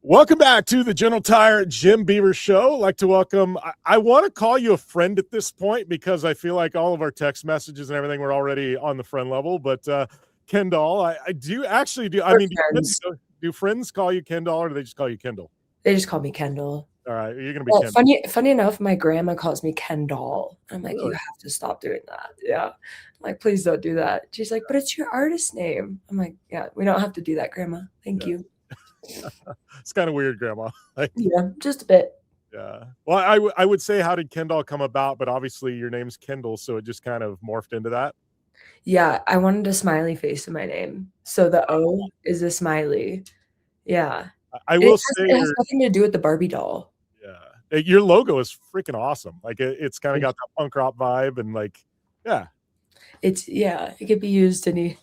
Welcome back to the General Tire Jim Beaver Show. I'd like to welcome, I want to call you a friend at this point because I feel like all of our text messages and everything, we're already on the friend level. But Kendoll, I do actually do. I We're mean, friends. do friends call you Kendoll or do they just call you Kendoll? They just call me Kendoll. All right, you're going to be Well, Kendoll. funny enough, my grandma calls me Kendoll. I'm like, you Really? have to stop doing that. Yeah. I'm like, please don't do that. She's like, but it's your artist name. I'm like, yeah, we don't have to do that, grandma. Thank Yeah. you. It's kind of weird, Grandma. Yeah, just a bit. Yeah. Well, I would say, how did Kendoll come about? But obviously, your name's Kendall, so it just kind of morphed into that. Yeah, I wanted a smiley face in my name. So the O is a smiley. Yeah. I It will has, say, it has nothing to do with the Barbie doll. yeah, your logo is freaking awesome. Like it's kind of Thank got that punk rock vibe, and like, yeah, it could be used any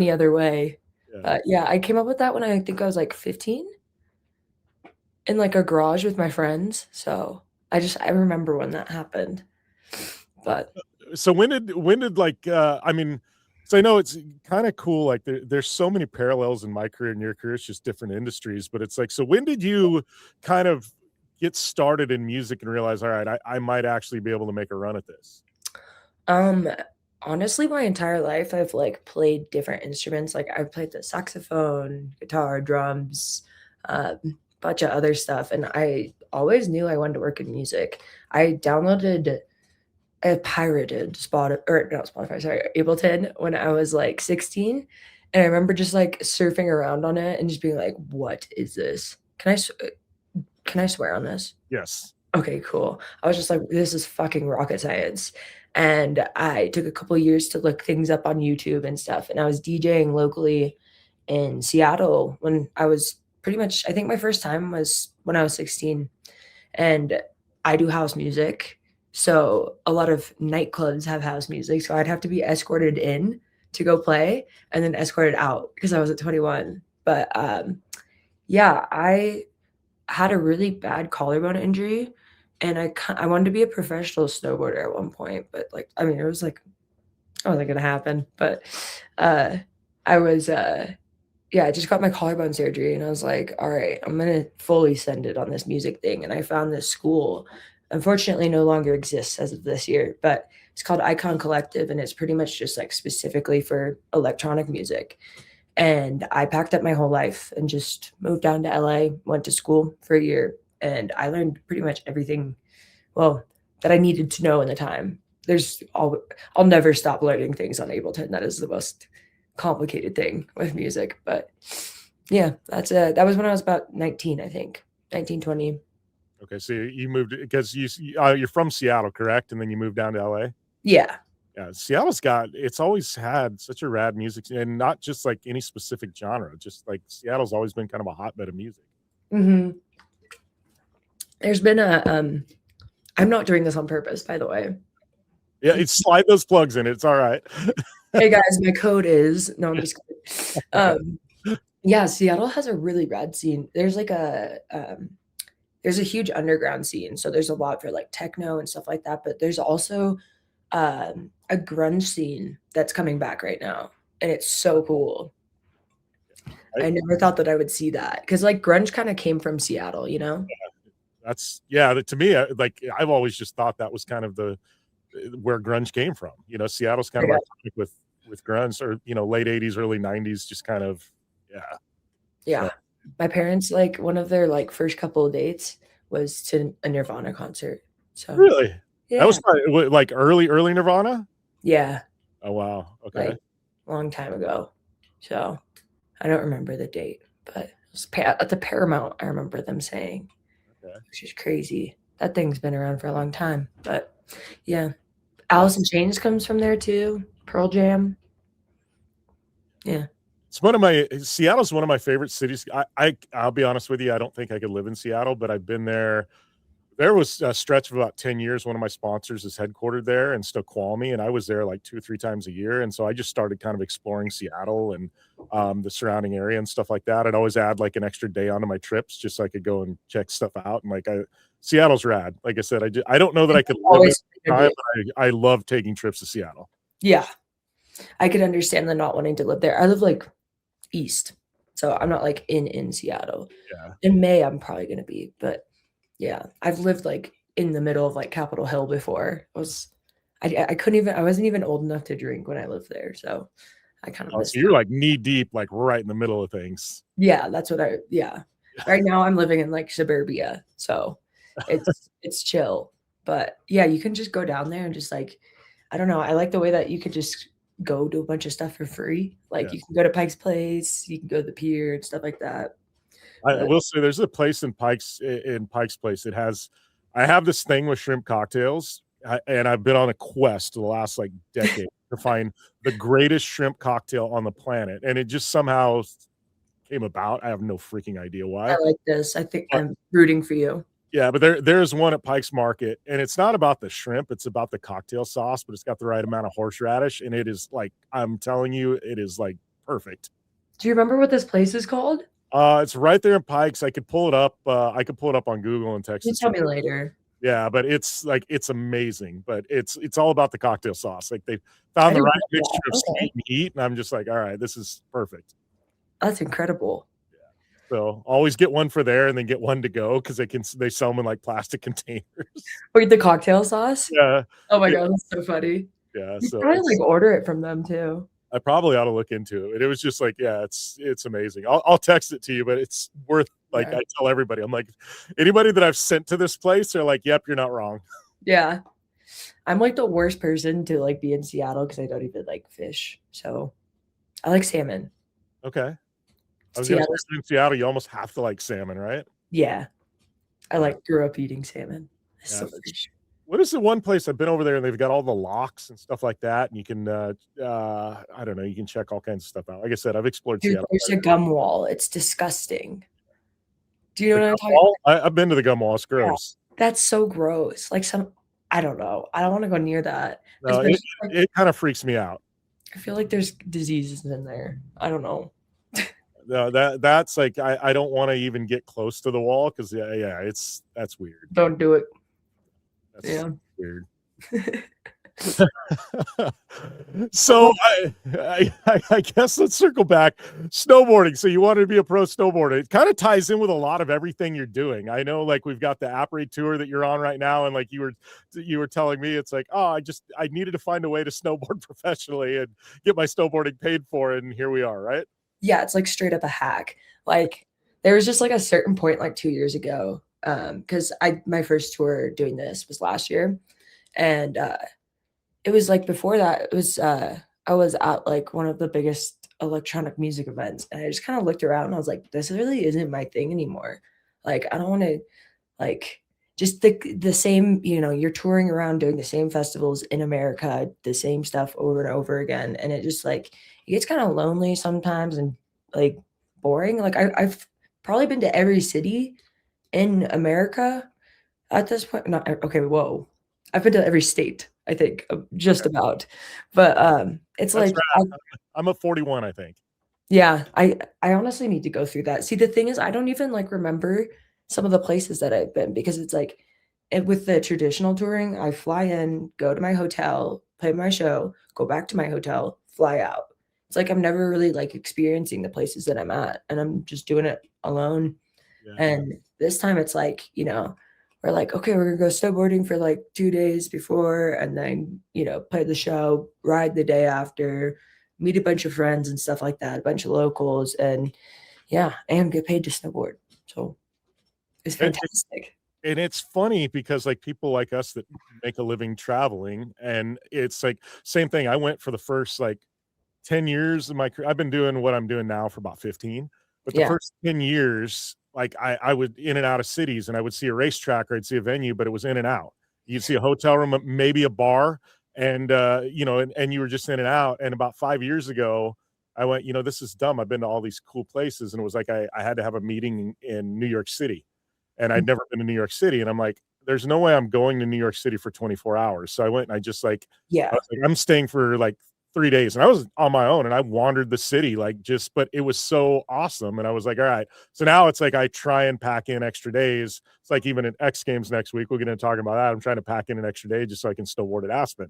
other way. yeah. Yeah, I came up with that when I think I was like 15. In, like, a garage with my friends, so I remember when that happened, but So when did like I mean, so I know it's kind of cool. Like there's so many parallels in my career and your career. It's just different industries, but it's like, so when did you kind of get started in music and realize, all right, I might actually be able to make a run at this? um, honestly, my entire life, I've, like, played different instruments, like, I've played the saxophone, guitar, drums, bunch of other stuff, and I always knew I wanted to work in music. I pirated not Spotify, sorry, Ableton when I was, like, 16, and I remember just, like, surfing around on it and just being like, "What is this? Can I swear on this?" Yes. Okay, cool. I was just like, "This is fucking rocket science." And I took a couple years to look things up on YouTube and stuff, and I was DJing locally in Seattle when I was pretty much I think my first time was when I was 16, and I do house music, so a lot of nightclubs have house music, so I'd have to be escorted in to go play and then escorted out because I wasn't 21. But, yeah, I had a really bad collarbone injury, and I wanted to be a professional snowboarder at one point, but, like, I mean, it wasn't gonna happen, but, uh, I was, yeah, I just got my collarbone surgery, and I was like, "Alright, I'm gonna fully send it on this music thing," and I found this school. Unfortunately, no longer exists as of this year, but it's called Icon Collective, and it's pretty much just, like, specifically for electronic music. And I packed up my whole life and just moved down to LA, went to school for a year, and I learned pretty much everything, well, that I needed to know in the time. I'll never stop learning things on Ableton. That is the most complicated thing with music. But yeah, that was when I was about 19, I think. 19, 20. Okay, so you moved because you're from Seattle, correct? And then you moved down to LA. Yeah. Yeah, it's always had such a rad music scene, and not just like any specific genre. Just like Seattle's always been kind of a hotbed of music. Mhm. There's been I'm not doing this on purpose, by the way. Yeah, it's slide those plugs in. It's all right. Hey guys, my code is no, I'm just kidding. Yeah, Seattle has a really rad scene. There's a huge underground scene, so there's a lot for like techno and stuff like that. But there's also a grunge scene that's coming back right now, and it's so cool. I never thought that I would see that because like grunge kind of came from Seattle, you know? To me, like I've always just thought that was kind of the where grunge came from. Seattle's kind of Yeah. iconic with grunge, or late '80s, early '90s, just kind of yeah. Yeah. So, My parents, like, one of their, like, first couple of dates was to a Nirvana concert. So, really, that yeah. was probably like early Nirvana. Yeah, Oh wow, okay. like, long time ago. So, I don't remember the date, but it was at the Paramount, I remember them saying, Okay. which is crazy. That thing's been around for a long time, but yeah. Yeah. Alice in Chains comes from there too, Pearl Jam. Yeah. Seattle's one of my favorite cities. I'll be honest with you, I don't think I could live in Seattle, but I've been there. There was a stretch of about 10 years. One of my sponsors is headquartered there in Snoqualmie, and I was there like 2 or 3 times a year. And so I just started kind of exploring Seattle and the surrounding area and stuff like that. I'd always add like an extra day onto my trips just so I could go and check stuff out. And Seattle's rad. Like I said, I don't know that I could live Always in time, but I love taking trips to Seattle. Yeah. I could understand the not wanting to live there. I live, like, east. so I'm not like in Seattle. Yeah. In May, I'm probably gonna be, but yeah, I've lived like in the middle of like Capitol Hill before. I couldn't even I wasn't even old enough to drink when I lived there, so I kind of Oh, so missed you're that. like knee deep, like right in the middle of things. Yeah, that's what I yeah. Right now I'm living in like suburbia, so it's chill. But yeah, you can just go down there and just like I don't know, I like the way that you could just go do a bunch of stuff for free. Like Yeah. you can go to Pike's Place, you can go to the pier and stuff like that. I But will say there's a place in Pike's Place. It has I have this thing with shrimp cocktails, and I've been on a quest the last like decade to find the greatest shrimp cocktail on the planet, and it just somehow came about. I have no freaking idea I why. like this. I think But I'm rooting for you. yeah, but there's one at Pike's Market, and it's not about the shrimp, it's about the cocktail sauce, but it's got the right amount of horseradish, and it is like I'm telling you, it is like perfect. Do you remember what this place is called? It's right there in Pikes. I could pull it up on Google and text You it to tell you. me later. Yeah, but it's like it's amazing, but it's all about the cocktail sauce. Like they I found the didn't right know that. mixture of Okay. sweet and heat, and I'm just like, all right, this is perfect. That's incredible. So always get one for there and then get one to go because they sell them in like plastic containers. Wait, the cocktail sauce? Yeah. Oh my Yeah. god, that's so funny. Yeah. You So probably, like, it's order it from them too. I probably ought to look into it. It was just like, yeah, it's amazing. I'll text it to you, but it's worth like Yeah. I tell everybody, I'm like, anybody that I've sent to this place, they're like, yep, you're not wrong. Yeah. I'm, like, the worst person to, like, be in Seattle because I don't even like fish, so I like salmon. Okay. I was gonna say Seattle's in Seattle, you almost have to like salmon, right? yeah. I, Yeah. like, grew up eating salmon. It's Yeah. so fish. What is the one place I've been over there and they've got all the locks and stuff like that, and you can I don't know, you can check all kinds of stuff out. Like I said, I've explored Dude, Seattle there's quite a a bit. gum wall. It's disgusting. Do you The know what I'm gum talking wall? I've been to the gum wall. It's Yeah. gross. That's so gross. Like, I don't know. I don't wanna go near that, No, especially, like, it kind of freaks me out. I feel like there's diseases in there. I don't know. No, that's like I don't want to even get close to the wall because yeah, that's weird. Don't do it. That's Yeah. weird. So I guess let's circle back. Snowboarding. So you wanted to be a pro snowboarder. It kind of ties in with a lot of everything you're doing. I know, like we've got the Apres Tour that you're on right now, and like you were telling me, it's like, oh, I needed to find a way to snowboard professionally and get my snowboarding paid for, and here we are, right? Yeah, it's, like, straight up a hack. Like, there was just, like, a certain point, like, 2 years ago, because I my first tour doing this was last year, and, it was, like, before that, it was, I was at, like, one of the biggest electronic music events, and I just kinda looked around, and I was like, "This really isn't my thing anymore." Like, I don't wanna, like, just the same you're touring around doing the same festivals in America, the same stuff over and over again, and it just, like it gets kinda lonely sometimes and, like, boring. Like, I've probably been to every city in America at this point not e okay, whoa. I've been to every state, I think, just about. But, it's That's like I right. I'm a 41, I think. yeah, I honestly need to go through that. See, the thing is I don't even, like, remember some of the places that I've been because it's like with the traditional touring, I fly in, go to my hotel, play my show, go back to my hotel, fly out. It's like I'm never really, like, experiencing the places that I'm at, and I'm just doing it alone. Yeah. And this time it's like, we're like, "Okay, we're gonna go snowboarding for, like, 2 days before and then, play the show, ride the day after, meet a bunch of friends and stuff like that, a bunch of locals, and yeah, and get paid to snowboard." So, it's And fantastic. and it's funny because like people like us that make a living traveling, and it's like same thing. I went for the first like 10 years of my career. I've been doing what I'm doing now for about 15, but the Yeah, first 10 years, like I would in and out of cities, and I would see a racetrack or I'd see a venue, but it was in and out. You'd see a hotel room, maybe a bar, and and you were just in and out. And about 5 years ago, I went, this is dumb. I've been to all these cool places, and it was like I had to have a meeting in New York City, and mm, I'd never been to New York City, and I'm like, there's no way I'm going to New York City for 24 hours. So I went and I just like I yeah. was like, I'm staying for like 3 days, and I was on my own, and I wandered the city, like, just but it was so awesome, and I was like, "All right." So now it's like I try and pack in extra days. It's like even at X Games next week, we're gonna talk about that. I'm trying to pack in an extra day just so I can still ward at Aspen.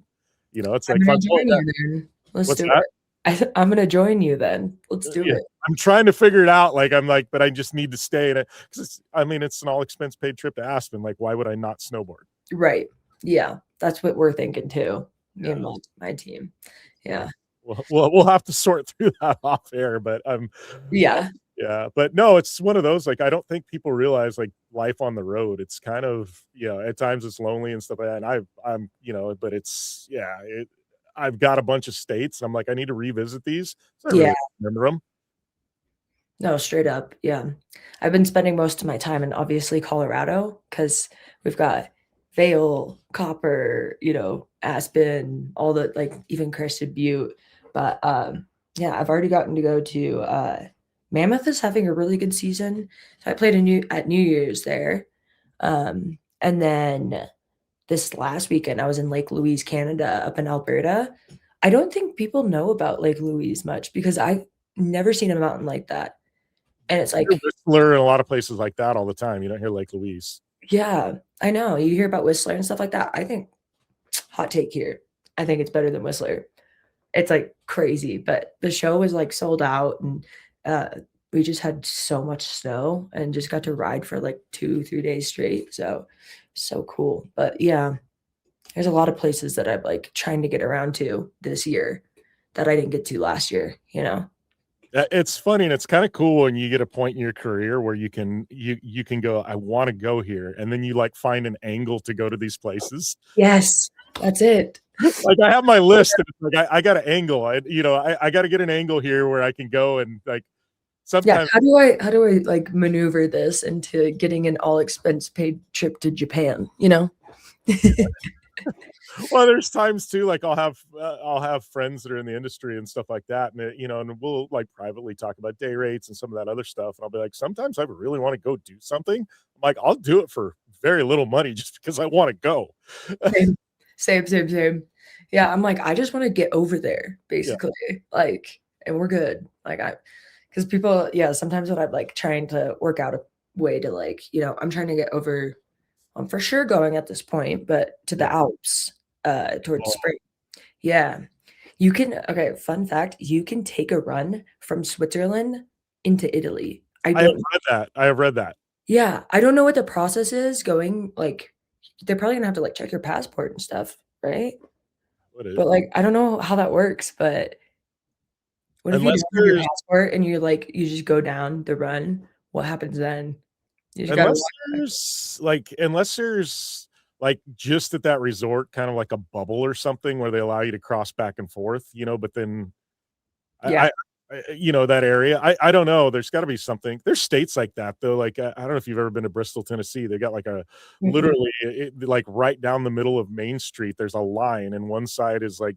It's I'm like if gonna I'm going join that you then. Let's what's do that? it. I'm gonna join you then. Let's do Yeah, it. I'm trying to figure it out. Like I'm like, but I just need to stay in it because I mean, it's an all expense paid trip to Aspen. Like, why would I not snowboard? Right. Yeah, that's what we're thinking too, me and Yeah. my team. So Yeah. we'll have to sort through that off air, but Yeah. yeah, but no, it's one of those, like, I don't think people realize, like, life on the road, it's kind of, at times it's lonely and stuff like that, and but it's yeah, I've got a bunch of states, and I'm like, "I need to revisit these," so I Yeah. really remember them. No, straight up, yeah. I've been spending most of my time in, obviously, Colorado because 'cause we've got Vail, Copper, Aspen, all the like, even Crested Butte, but, yeah, I've already gotten to go to, Mammoth is having a really good season, so I played a New Year's there, and then this last weekend, I was in Lake Louise, Canada, up in Alberta. I don't think people know about Lake Louise much because I've never seen a mountain like that. And it's You hear like, Whistler and a lot of places like that all the time, you don't hear Lake Louise. yeah, I know. You hear about Whistler and stuff like that. I think hot take here. I think it's better than Whistler. It's like crazy, but the show was like sold out and uh we just had so much snow and just got to ride for like 2, 3 days straight. So cool. But yeah, there's a lot of places that I'm like trying to get around to this year that I didn't get to last year? It's funny and it's kinda cool when you get a point in your career where you can go, "I wanna go here," and then you, like, find an angle to go to these places. Yes, that's it. Like, I have my list, and it's like, I got an angle. I gotta get an angle here where I can go and, like, Yeah, sometimes how do I, like, maneuver this into getting an all expense paid trip to Japan? well, there's times too, like, I'll have friends that are in the industry and stuff like that, and, and we'll, like, privately talk about day rates and some of that other stuff, and I'll be like, "Sometimes I really wanna go do something." I'm like, "I'll do it for very little money just because I wanna go." Same. Same, same, same. Yeah, I'm like, I just wanna get over there, Yeah. basically, like, and we're good. Like, because people yeah, sometimes when I'm, like, trying to work out a way to, like, I'm trying to get over I'm for sure going at this point, but to the Yeah. Alps, towards Oh, spring. Yeah. You can okay, fun fact, you can take a run from Switzerland into Italy. I I have don't read that. I have read that. Yeah, I don't know what the process is going, like, they're probably gonna have to, like, check your passport and stuff, right? What is But, like, I don't know how that works, but what if you unless don't have your there's passport and you just go down the run? What happens then? You just gotta unless walk back. there's, like, just at that resort, kind of like a bubble or something where they allow you to cross back and forth, but then Yeah. that area. I don't know. There's got to be something. There's states like that though. Like I don't know if you've ever been to Bristol, Tennessee. They got like a Mm-mm. literally like right down the middle of Main Street. There's a line, and one side is like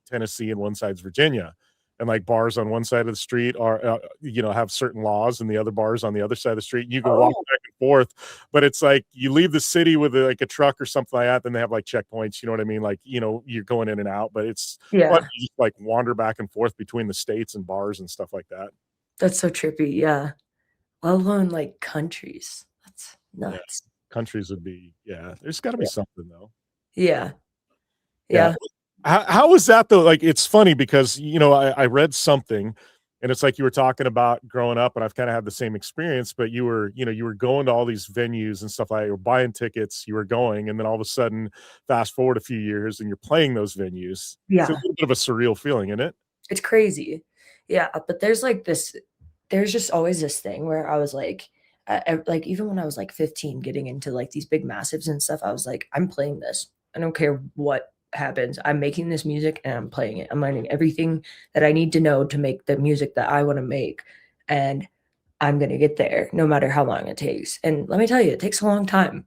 Tennessee and one side's Virginia. And like bars on one side of the street are, have certain laws, and the other bars on the other side of the street. You can walk Oh, back and forth, but it's like you leave the city with like a truck or something like that. Then they have like checkpoints. You know what I mean? Like you're going in and out, but it's fun yeah. to just like wander back and forth between the states and bars and stuff like that. That's so trippy, yeah. Let alone, like, countries. That's Yeah, nuts. countries would be yeah. There's got to be Yeah. something though. Yeah. Yeah. Yeah. How was that though? Like, it's funny because, I read something and it's like you were talking about growing up, and I've kind of had the same experience, but you were going to all these venues and stuff like you were buying tickets, you were going, and then all of a sudden, fast forward a few years and you're playing those venues. It's a Yeah. little bit of a surreal feeling, isn't it? It's crazy. Yeah, but there's just always this thing where I was like, like, even when I was, like, 15 getting into, like, these big massives and stuff, I was like, "I'm playing this. I don't care what happens. I'm making this music and I'm playing it. I'm learning everything that I need to know to make the music that I wanna make, and I'm gonna get there no matter how long it takes." And let me tell you, it takes a long time,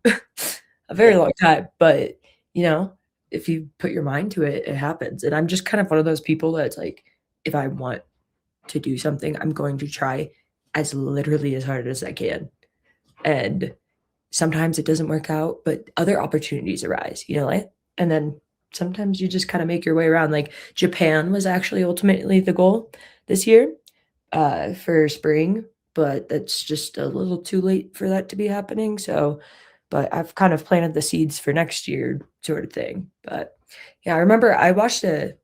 a very Oh, long time, but, you know, if you put your mind to it, it happens, and I'm just kind of one of those people that's like, if I want to do something, I'm going to try as literally as hard as I can. And sometimes it doesn't work out, but other opportunities arise, like, and then sometimes you just kind of make your way around. Like Japan was actually ultimately the goal this year for spring, but that's just a little too late for that to be happening. So, but I've kind of planted the seeds for next year, sort of thing. But yeah, I remember I watched a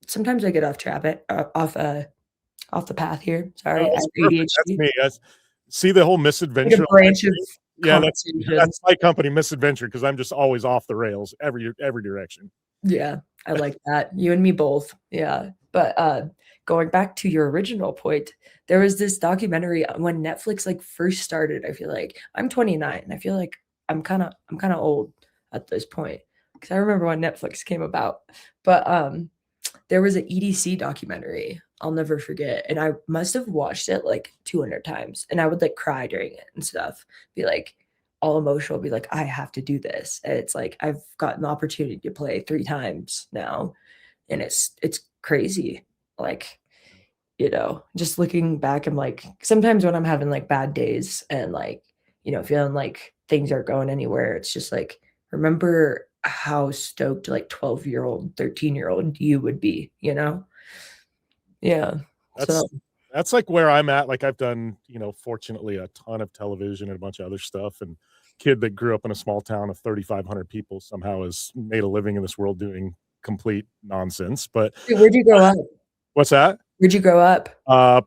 sometimes I get off traffic, off the path here. Oh, Sorry, I have that's perfect. That's ADHD. me. That's see the whole Like a misadventure on my branch of screen? Yeah, conversation. that's my company, misadventure, because I'm just always off the rails every direction. Yeah, I like that. You and me both. Yeah. But going back to your original point, there was this documentary when Netflix like first started. I feel like I'm 29. And I feel like I'm kind of old at this point because I remember when Netflix came about. But there was an EDC documentary I'll never forget, and I must have watched it like 200 times, and I would like cry during it and stuff, be like all emotional, be like, I have to do this. And it's like I've gotten the opportunity to play 3 times now, and it's crazy. Like, just looking back, I'm like, sometimes when I'm having like bad days and like, feeling like things aren't going anywhere, it's just like, remember how stoked like 12-year-old, 13-year-old you would be, you know? Yeah. That's So that's like where I'm at. Like I've done, fortunately a ton of television and a bunch of other stuff. And kid that grew up in a small town of 3,500 people somehow has made a living in this world doing complete nonsense. But wait, where'd you grow up? what's that? Where'd you grow up?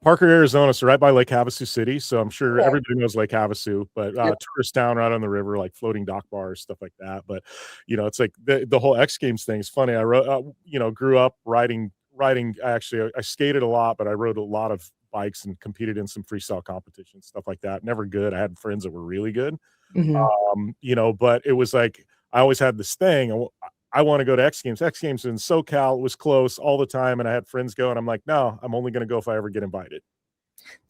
Parker, Arizona, so right by Lake Havasu City. So I'm sure Okay. everybody knows Lake Havasu, but Yeah. tourist town right on the river, like floating dock bars, stuff like that. But it's like the whole X Games thing is funny. I wrote, grew up riding. Actually, I skated a lot, but I rode a lot of bikes and competed in some freestyle competitions, stuff like that. Never good. I had friends that were really good. Mhm. But it was like I always had this thing. I want to go to X Games. X Games in SoCal. It was close all the time, and I had friends go, and I'm like, no, I'm only going to go if I ever get invited.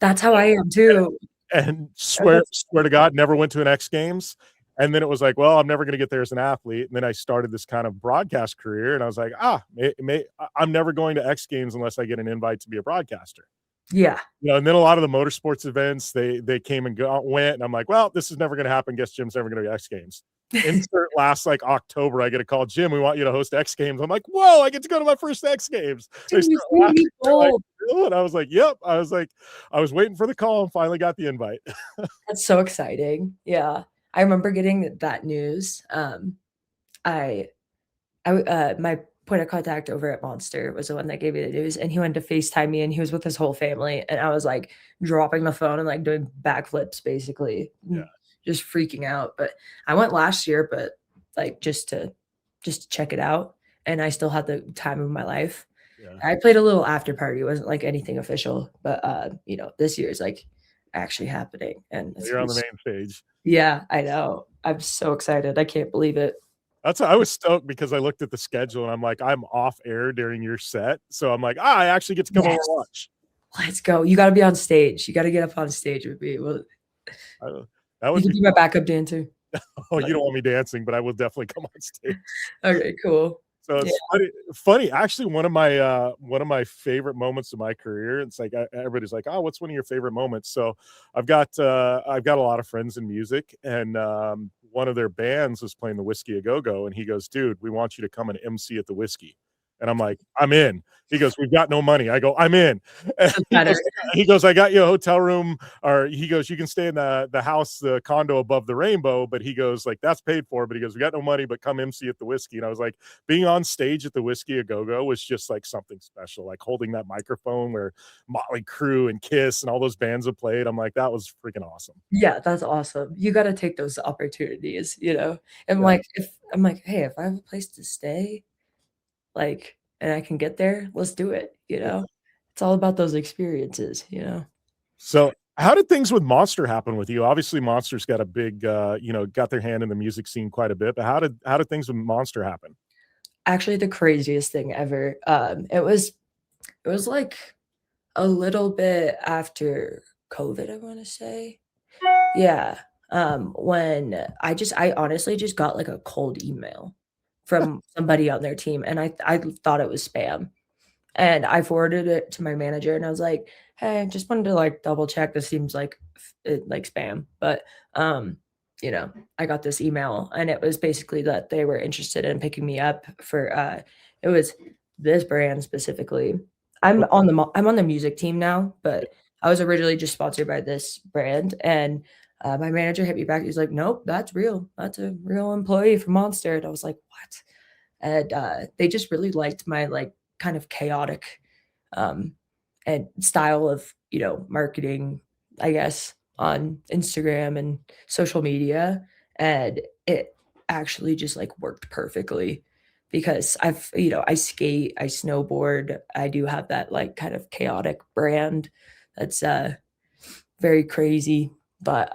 That's how I am And, too. and Oh, that's swear to God, never went to an X Games. And then it was like, well, I'm never going to get there as an athlete. And then I started this kind of broadcast career, and I was like, I'm never going to X Games unless I get an invite to be a broadcaster. yeah. And then a lot of the motorsports events, they came and went, and I'm like, well, this is never going to happen. Guess Jim's never going to go to X Games. Insert last like October, I get a call, Jim, we want you to host X Games. I'm like, whoa, I get to go to my first X Games. They Dude, you start see laughing. me They're like, both. "Really?" And I was like, yep. I was waiting for the call and finally got the invite. That's so exciting. Yeah. I remember getting that news. I my point of contact over at Monster was the one that gave me the news, and he wanted to FaceTime me, and he was with his whole family, and I was, like, dropping the phone and, like, doing backflips basically, Yeah, just freaking out, but I went last year, but, like, just to check it out, and I still had the time of my life. yeah. I played a little after party, it wasn't, like, anything official, but, this year is, like, actually happening, and You're on the main stage. yeah, I know. I'm so excited, I can't believe it. I was stoked because I looked at the schedule and I'm like, I'm off air during your set. So I'm like, I actually get to come over and Yes. watch. Let's go. You gotta be on stage. You gotta get up on stage with me. Well, Uh, that you would can be be my backup dancer. oh, Like, you don't want me dancing, but I will definitely come on stage. okay, cool. So Yeah. it's funny. Actually, one of my favorite moments of my career. It's like everybody's like, "Oh, what's one of your favorite moments?" So I've got a lot of friends in music, and one of their bands was playing the Whiskey a Go Go, and he goes, "Dude, we want you to come and MC at the Whiskey." And I'm like, "I'm in." He goes, "We've got no money." I go, "I'm in." And Doesn't matter. he goes, "I got you a hotel room," or he goes, "You can stay in the house, the condo above the rainbow." But he goes, like, "That's paid for." But he goes, "We got no money, but come MC at the Whiskey." And I was like, being on stage at the Whiskey a Go Go was just like something special. Like holding that microphone where Motley Crue and Kiss and all those bands have played. I'm like, that was freaking awesome. Yeah, that's awesome. You gotta take those opportunities, And, Yeah. like, if I'm like, "Hey, if I have a place to stay, like, and I can get there, let's do it?" It's all about those experiences. So how did things with Monster happen with you? Obviously, Monster's got a big, got their hand in the music scene quite a bit. But how did things with Monster happen? Actually, the craziest thing ever, it was, like, a little bit after COVID, I wanna say. Yeah, when I honestly just got, like, a cold email from somebody on their team, and I thought it was spam, and I forwarded it to my manager, and I was like, "Hey, just wanted to, like, double check, this seems like like spam," but, um, I got this email, and it was basically that they were interested in picking me up for, it was this brand specifically. I'm on the music team now, but I was originally just sponsored by this brand, and, my manager hit me back, he's like, "Nope, that's real. That's a real employee from Monster," and I was like, "What?" And, they just really liked my, like, kind of chaotic and style of, marketing, I guess, on Instagram and social media. And it actually just like worked perfectly because I skate, I snowboard, I do have that like kind of chaotic brand that's very crazy. But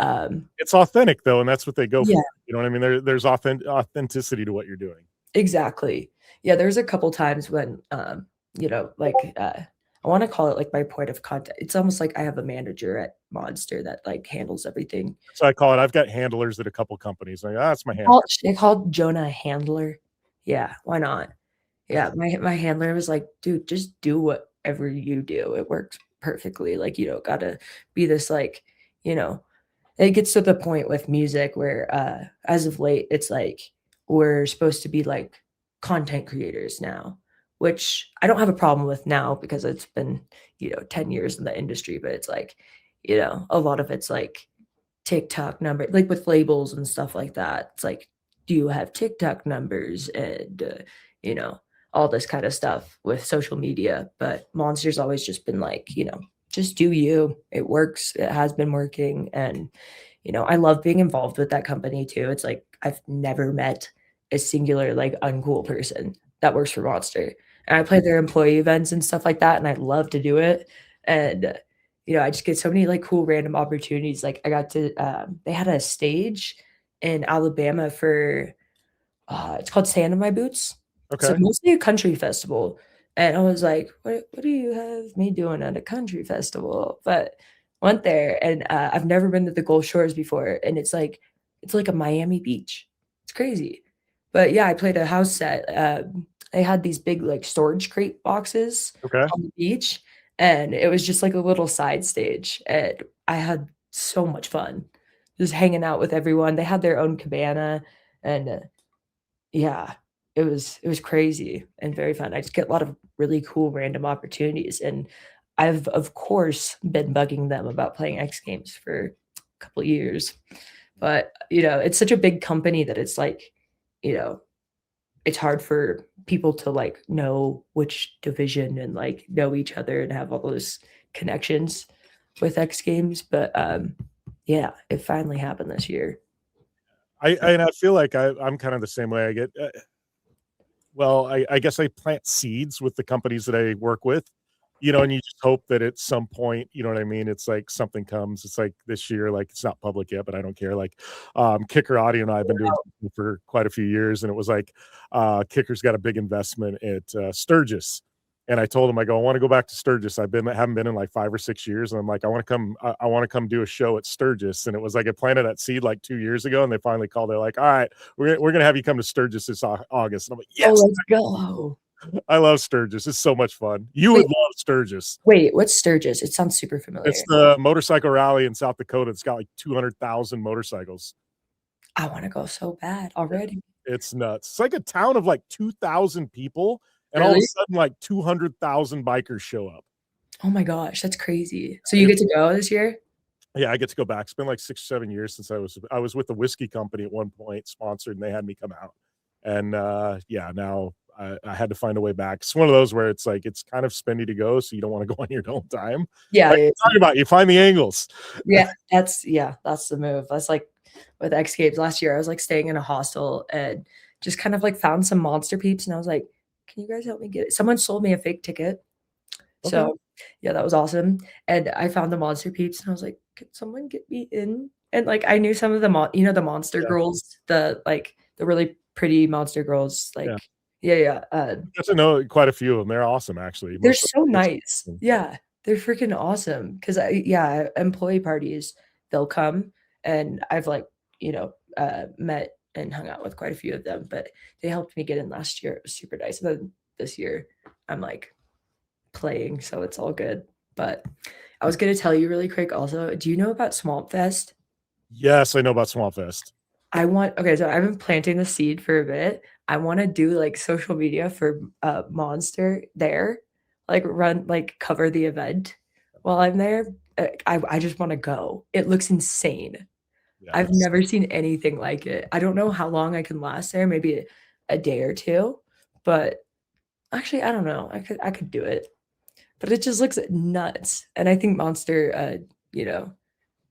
It's authentic though, and that's what they go yeah, for. You know what I mean? There's authenticity to what you're doing. exactly. Yeah, there's a couple times when, like, I wanna call it, like, my point of contact. It's almost like I have a manager at Monster that, like, handles everything. So I call it. I've got handlers at a couple companies. Like, that's my handler. They called Jonah a handler. Yeah, why not? Yeah, my handler was like, "Dude, just do whatever you do. It works perfectly. Like, you don't gotta be this, like," you know it gets to the point with music where, as of late, it's like we're supposed to be like content creators now, which I don't have a problem with now because it's been, 10 years in the industry, but it's like, a lot of it's like TikTok number, like with labels and stuff like that. It's like, do you have TikTok numbers and, you know, all this kind of stuff with social media. But Monster's always just been like, just do you. It works. It has been working. And, I love being involved with that company too. It's like I've never met a singular, like, uncool person that works for Monster. And I play their employee events and stuff like that. And I love to do it. And I just get so many like cool random opportunities. Like I got to they had a stage in Alabama for it's called Sand in My Boots. It's a Okay. mostly a country festival. And I was like, what do you have me doing at a country festival? But went there and I've never been to the Gulf Shores before. And it's like a Miami beach. It's crazy. But yeah, I played a house set. They had these big like storage crate boxes Okay. on the beach and it was just like a little side stage, and I had so much fun just hanging out with everyone. They had their own cabana, and, yeah, it was crazy and very fun. I just get a lot of really cool random opportunities, and I've, of course, been bugging them about playing X Games for a couple years, but, it's such a big company that it's like, you know it's hard for people to, like, know which division and, like, know each other and have all those connections with X Games, but, yeah, it finally happened this year. And I feel like I'm kind of the same way. I get well, I guess I plant seeds with the companies that I work with, and you just hope that at some point, you know what I mean? It's like something comes. It's like this year, like it's not public yet, but I don't care. Like Kicker Audio and I have been doing something for quite a few years, and it was like Kicker's got a big investment at Sturgis. And I told him, I go, I want to go back to Sturgis. Haven't been in like 5 or 6 years. And I'm like, I want to come do a show at Sturgis. And it was like I planted that seed like 2 years ago, and they finally called. They're like, all right, we're gonna have you come to Sturgis this August. And I'm like, Oh, yes, let's go. I love Sturgis. It's so much fun. You would Wait love Sturgis. wait, what's Sturgis? It sounds super It's familiar. the motorcycle rally in South Dakota. It's got like 200,000 motorcycles. I wanna go so bad Yeah, already. it's nuts. It's like a town of like 2,000 people, and all of a Really? sudden, like 200,000 bikers show up. Oh my gosh, that's crazy. So you It's get to go this year? Yeah, I get to go back. It's been like 6 or 7 years since I was with the whiskey company at one point, sponsored, and they had me come out. And yeah, now I had to find a way back. It's one of those where it's like it's kind of spendy to go, so you don't want to go on your own time. Yeah, Like yeah. we're talking about, you find the angles. Yeah, that's the move. That's like with X Games last year, I was like staying in a hostel and just kind of like found some monster peeps and I was like, "Can you guys help me get it?" Someone sold me a fake ticket. Okay. So, yeah, that was awesome. And I found the monster peeps and I was like, "Could someone get me in?" And like I knew some of the the monster Yeah. girls, the really pretty monster girls, Yeah. like yeah, yeah. Get to know quite a few of them. They're awesome, actually. They're Most of so nice. them. Yeah, they're freaking awesome. Cause yeah, employee parties, they'll come, and I've, like, met and hung out with quite a few of them, but they helped me get in last year. It was super nice, and then this year, I'm, like, playing, so it's all good, but I was gonna tell you really quick also, do you know about Swamp Fest? Yes, I know about Swamp Fest. Okay, so I've been planting the seed for a bit. I wanna do, like, social media for, Monster there, cover the event while I'm there. I just wanna go. It looks insane. Yeah, I've never seen anything like it. I don't know how long I can last there, maybe a day or 2, but, Actually, I don't know. I could do it, but it just looks nuts. And I think Monster, you know,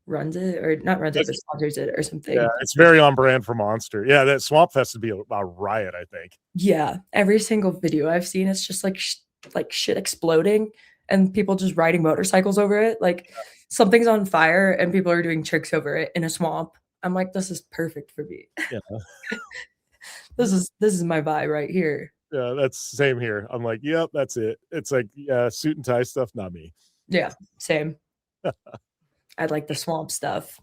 runs it or not runs it, That's but sponsors it or yeah, something. it's very on brand for Monster. Yeah, that Swamp Fest would be a riot, I think. Yeah, every single video I've seen, it's just like shit exploding and people just riding motorcycles over it. Like something's on fire and people are doing tricks over it in a swamp. I'm like, this is perfect for me. Yeah. This is my vibe right here. Yeah, that's same here. I'm like, "Yep, that's it." It's like, yeah, suit and tie stuff, not me. Yeah, same. I like the swamp stuff,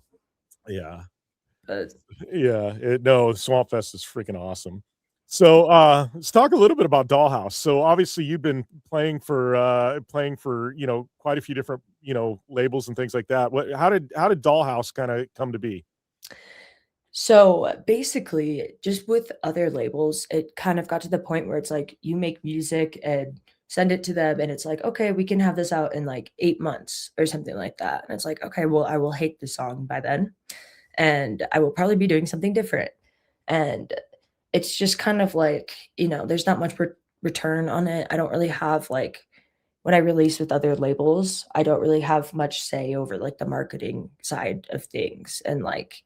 Yeah. but Yeah, no, Swamp Fest is freaking awesome. So, let's talk a little bit about Dollhouse. So, obviously, you've been playing for, quite a few different, labels and things like that. How did Dollhouse kinda come to be? so basically, just with other labels, it kind of got to the point where it's like you make music and send it to them, and it's like, okay, we can have this out in like 8 months or something like that. And it's like, okay, well, I will hate the song by then, and I will probably be doing something different. And it's just kind of like, there's not much return on it. I don't really have like when I release with other labels, I don't really have much say over like the marketing side of things. And like,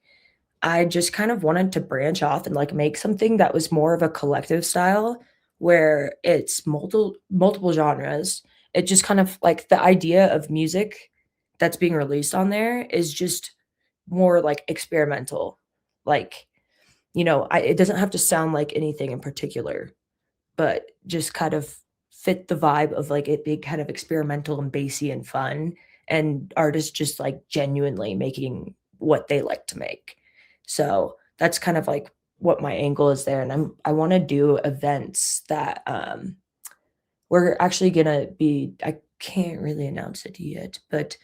I just kind of wanted to branch off and like make something that was more of a collective style where it's multiple genres. It just kind of like the idea of music that's being released on there is just more like experimental. Like, it doesn't have to sound like anything in particular, but just kind of fit the vibe of like it being kind of experimental and bassy and fun, and artists just like genuinely making what they like to make. So that's kind of like what my angle is there. And I want to do events that we're actually gonna be, I can't really announce it yet, but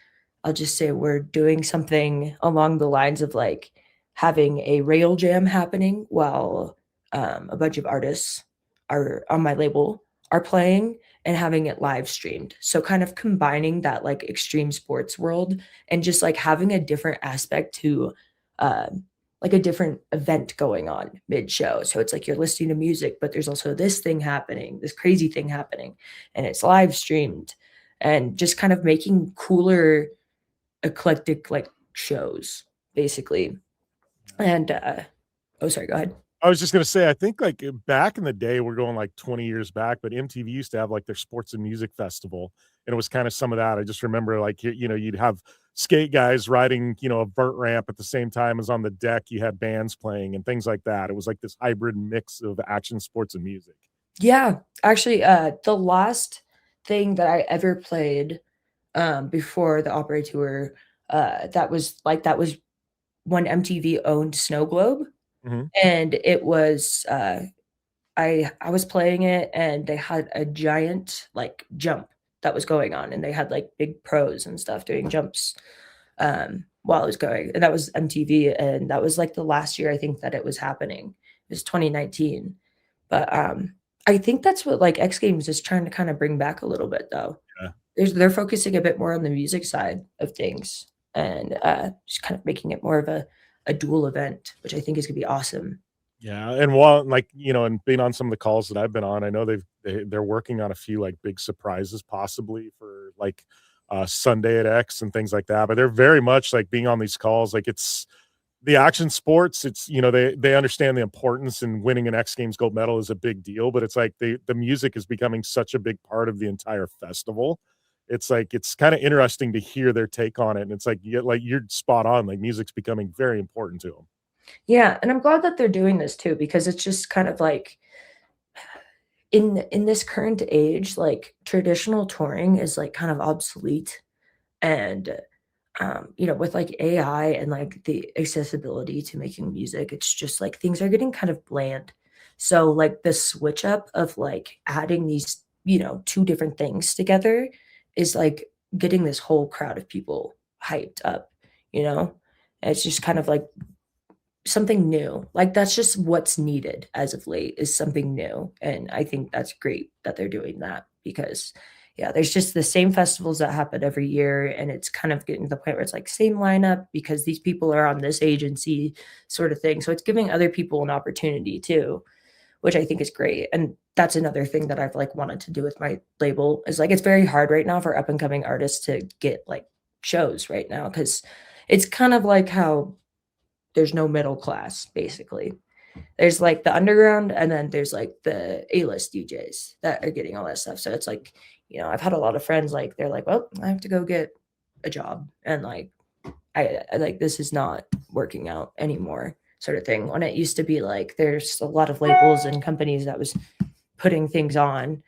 I'll just say we're doing something along the lines of like having a rail jam happening while a bunch of artists are on my label are playing and having it live streamed. So kind of combining that like extreme sports world and just like having a different aspect to like a different event going on mid show. So it's like you're listening to music, but there's also this thing happening, this crazy thing happening, and it's live streamed and just kind of making cooler, eclectic like shows, basically. And oh, sorry, go ahead. I was just gonna say, I think, like, back in the day, we're going, like, 20 years back, but MTV used to have, like, their sports and music festival, and it was kinda some of that. I just remember, like, you'd have skate guys riding, a vert ramp at the same time as on the deck, you had bands playing and things like that. It was like this hybrid mix of action sports and music. Yeah, actually, the last thing that I ever played before the Apres Tour, that was when MTV owned Snow Globe, Mhm. and it was I was playing it and they had a giant like jump that was going on and they had like big pros and stuff doing jumps while it was going. And that was MTV and that was like the last year I think that it was happening. It was 2019. But I think that's what like X Games is trying to kind of bring back a little bit though. Yeah. They're focusing a bit more on the music side of things and just kind of making it more of a dual event, which I think is gonna be awesome. Yeah, and while like, and being on some of the calls that I've been on, I know they're working on a few, like, big surprises possibly for, like, Sunday at X and things like that, but they're very much, like, being on these calls, like, it's the action sports, it's they understand the importance and winning an X Games gold medal is a big deal, but it's like the music is becoming such a big part of the entire festival. It's like it's kinda interesting to hear their take on it, and it's like, yeah, like, you're spot on, like, music's becoming very important to them. Yeah, and I'm glad that they're doing this too because it's just kind of like in this current age, like traditional touring is like kind of obsolete and with like AI and like the accessibility to making music, it's just like things are getting kind of bland. So like the switch up of like adding these, two different things together is like getting this whole crowd of people hyped up, you know? And it's just kind of like something new. Like, that's just what's needed as of late is something new, and I think that's great that they're doing that because, yeah, there's just the same festivals that happen every year, and it's kind of getting to the point where it's like same lineup because these people are on this agency sort of thing, so it's giving other people an opportunity too, which I think is great. And that's another thing that I've like wanted to do with my label is like it's very hard right now for up and coming artists to get like shows right now because it's kind of like how there's no middle class basically. There's like the underground and then there's like the A-list DJs that are getting all that stuff. So it's like, I've had a lot of friends like they're like, well, I have to go get a job and like I like this is not working out anymore sort of thing. When it used to be like there's a lot of labels and companies that was putting things on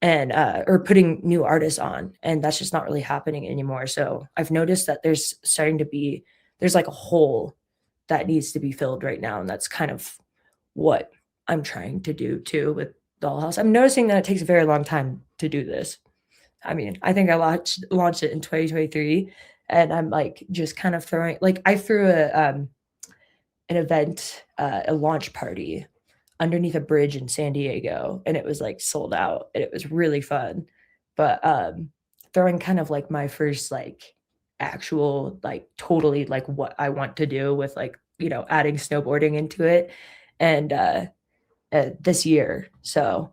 and or putting new artists on and that's just not really happening anymore. So I've noticed that there's like a hole that needs to be filled right now and that's kind of what I'm trying to do too with Dollhouse. I'm noticing that it takes a very long time to do this. I mean, I think I launched it in 2023 and I'm like just kind of throwing like I threw an event, a launch party underneath a bridge in San Diego and it was like sold out and it was really fun. But throwing kind of like my first like actual like totally like what I want to do with like, adding snowboarding into it and this year. So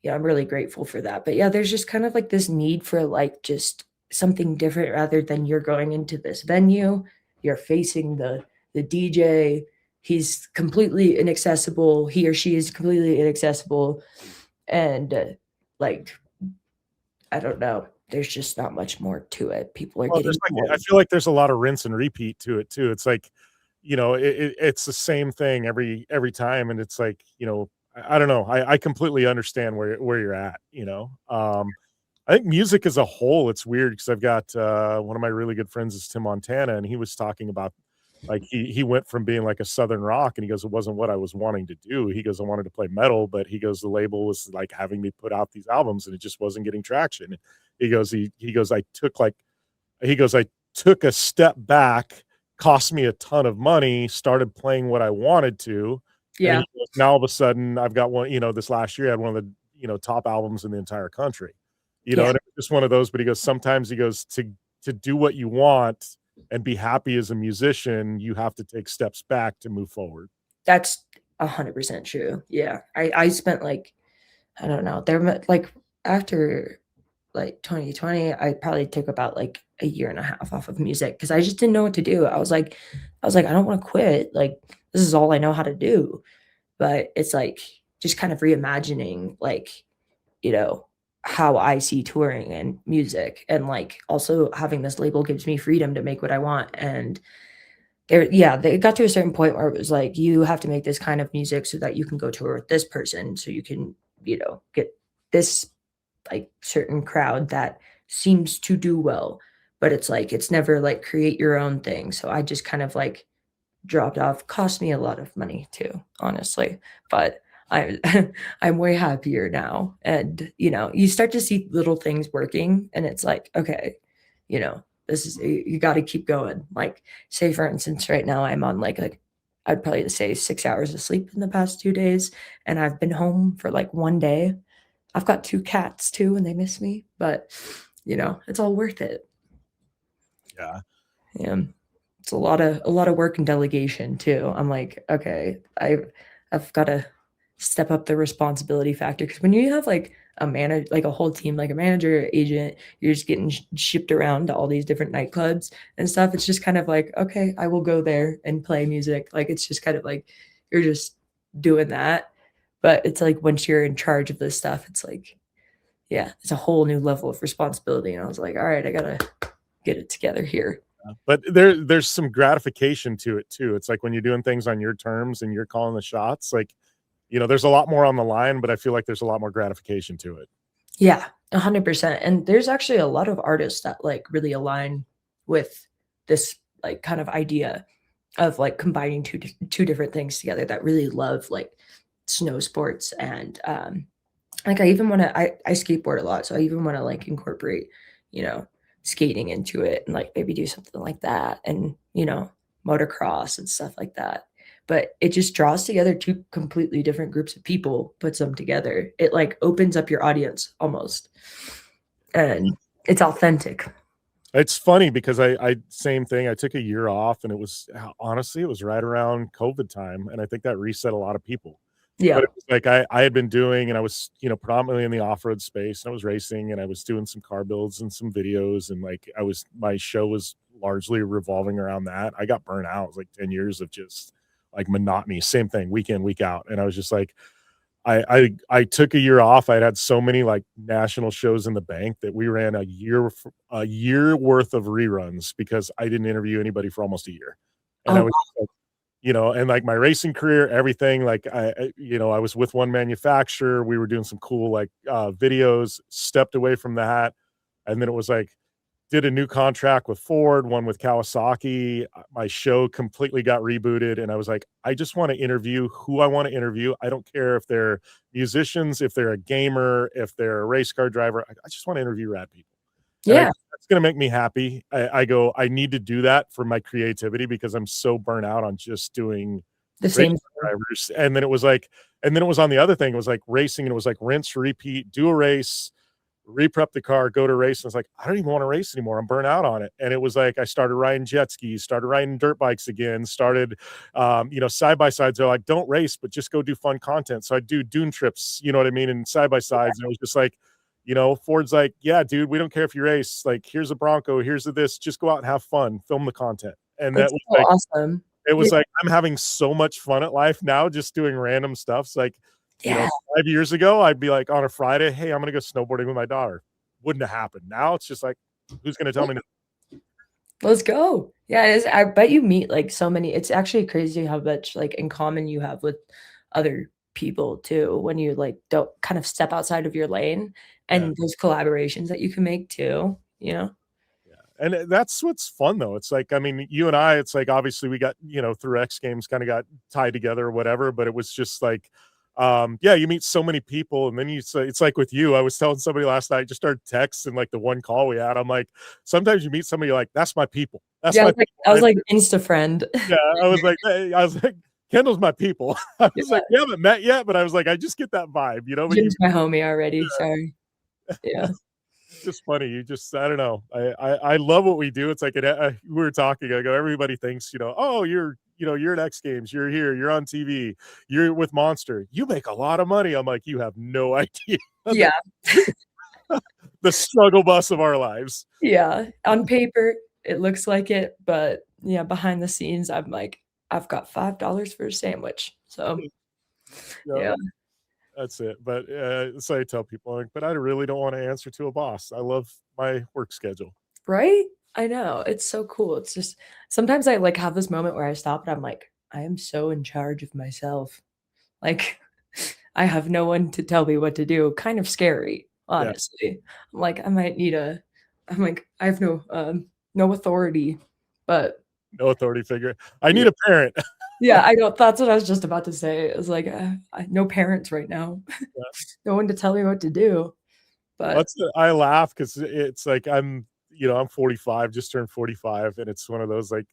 yeah, I'm really grateful for that. But yeah, there's just kind of like this need for like just something different rather than you're going into this venue, you're facing the DJ, he's completely inaccessible, he or she is completely inaccessible and like I don't know, there's just not much more to it. People are Well, getting I bored. feel like there's a lot of rinse and repeat to it too. It's like, it's the same thing every time, and it's like, I don't know. I completely understand where you're at. I think music as a whole, it's weird because I've got one of my really good friends is Tim Montana, and he was talking about like he went from being like a southern rock, and he goes, it wasn't what I was wanting to do. He goes, I wanted to play metal, but he goes, the label was like having me put out these albums, and it just wasn't getting traction. He goes, I took a step back, cost me a ton of money, started playing what I wanted to, and Yeah, he goes, now all of a sudden I've got one, this last year I had one of the, top albums in the entire country. yeah. And it was just one of those, but he goes, sometimes he goes, to do what you want and be happy as a musician, you have to take steps back to move forward. That's 100% true. Yeah. I spent like I don't know, like after like 2020, I probably took about like a year and a half off of music because I just didn't know what to do. I was like, I don't want to quit. Like this is all I know how to do. But it's like just kind of reimagining like, you know, how I see touring and music and like also having this label gives me freedom to make what I want. And they got to a certain point where it was like, you have to make this kind of music so that you can go tour with this person. So you can, get this like certain crowd that seems to do well, but it's like it's never like create your own thing. So I just kind of like dropped off. Cost me a lot of money too, honestly, but I I'm way happier now. And you start to see little things working, and it's like okay, this is you got to keep going. Like say for instance, right now I'm on like I'd probably say 6 hours of sleep in the past 2 days, and I've been home for like one day. I've got two cats too, and they miss me, but it's all worth it. Yeah. Yeah, it's a lot of work and delegation too. I'm like, okay, I've got to step up the responsibility factor because when you have like a manager, like a whole team, like a manager, agent, you're just getting shipped around to all these different nightclubs and stuff. It's just kind of like, okay, I will go there and play music. Like it's just kind of like you're just doing that. But it's like once you're in charge of this stuff, it's like, yeah, it's a whole new level of responsibility. And I was like, all right, I gotta get it together here. But there's some gratification to it too. It's like when you're doing things on your terms and you're calling the shots, like, there's a lot more on the line, but I feel like there's a lot more gratification to it. Yeah, 100%. And there's actually a lot of artists that like really align with this like kind of idea of like combining two different things together that really love like snow sports and like I even want to I skateboard a lot, so I even want to like incorporate, you know, skating into it and like maybe do something like that and, motocross and stuff like that. But it just draws together two completely different groups of people, puts them together. It like opens up your audience almost. And it's authentic. It's funny because I same thing. I took a year off, and it was honestly, it was right around COVID time, and I think that reset a lot of people. Yeah. But it was like I had been doing, and I was, predominantly in the off-road space, and I was racing, and I was doing some car builds and some videos, and, like, my show was largely revolving around that. I got burnt out. It was like 10 years of just, like, monotony, same thing, week in, week out, and I was just like, I took a year off. I had so many, like, national shows in the bank that we ran a year worth of reruns because I didn't interview anybody for almost a year, and I Oh, was like, and, like, my racing career, everything, like, I was with one manufacturer, we were doing some cool, like, videos, stepped away from that, and then it was like, did a new contract with Ford, one with Kawasaki. My show completely got rebooted, and I was like, I just want to interview who I want to interview. I don't care if they're musicians, if they're a gamer, if they're a race car driver. I just want to interview rad people, and yeah. that's going to make me happy. I go, I need to do that for my creativity because I'm so burnt out on just doing The race same car drivers. And then it was on the other thing. It was like racing, and it was like rinse, repeat, do a race, reprep the car, go to race. And it's like, I don't even want to race anymore. I'm burnt out on it. And it was like, I started riding jet skis, started riding dirt bikes again, started, side by sides. They're like, don't race, but just go do fun content. So I do dune trips, you know what I mean? And side by sides. And it was just like, Ford's like, yeah, dude, we don't care if you race. Like, here's a Bronco, here's a this, just go out and have fun, film the content. And that That's was so like, awesome. it Yeah. was like, I'm having so much fun at life now, just doing random stuff. It's like, Yeah. 5 years ago, I'd be like on a Friday, "Hey, I'm gonna go snowboarding with my daughter." Wouldn't have happened. Now it's just like, who's gonna tell me no? Let's go. Yeah, it is. I bet you meet like so many. It's actually crazy how much like in common you have with other people too when you like don't kind of step outside of your lane Yeah, and those collaborations that you can make too, you know? yeah, and that's what's fun though. It's like, I mean, you and I, it's like obviously we got, through X Games kinda got tied together or whatever, but it was just like, yeah, you meet so many people, and then you say it's like with you, I was telling somebody last night, just started texting, like, the one call we had, I'm like, sometimes you meet somebody, you're like, "That's my people. That's Yeah, my people I was right like there." Insta friend. Yeah, I was like, "Hey," I was like, "Kendall's my people." I was Yeah, like, "We haven't met yet," but I was like, "I just get that vibe," when you Jim's my homie already, sorry. Yeah. just funny. You just, I don't know. I love what we do. It's like we were talking. I go, everybody thinks, oh, you're at X Games. You're here. You're on TV. You're with Monster. You make a lot of money. I'm like, you have no idea Yeah, the struggle bus of our lives. yeah. On paper, it looks like it, but yeah, behind the scenes, I'm like, I've got $5 for a sandwich. So, Yeah, yeah. that's it. But so I tell people, like, but I really don't want to answer to a boss. I love my work schedule. Right? I know, it's so cool, it's just sometimes I, like, have this moment where I stop and I'm like, "I am so in charge of myself." Like, I have no one to tell me what to do, kind of scary, Yeah, honestly. I'm like, I might need a I'm like, I have no authority, but no authority figure. I yeah. need a parent. Yeah, I know, that's what I was just about to say. It was like, I no parents right now. No one to tell me what to do, but I laugh because it's like I'm 45, just turned 45, and it's one of those like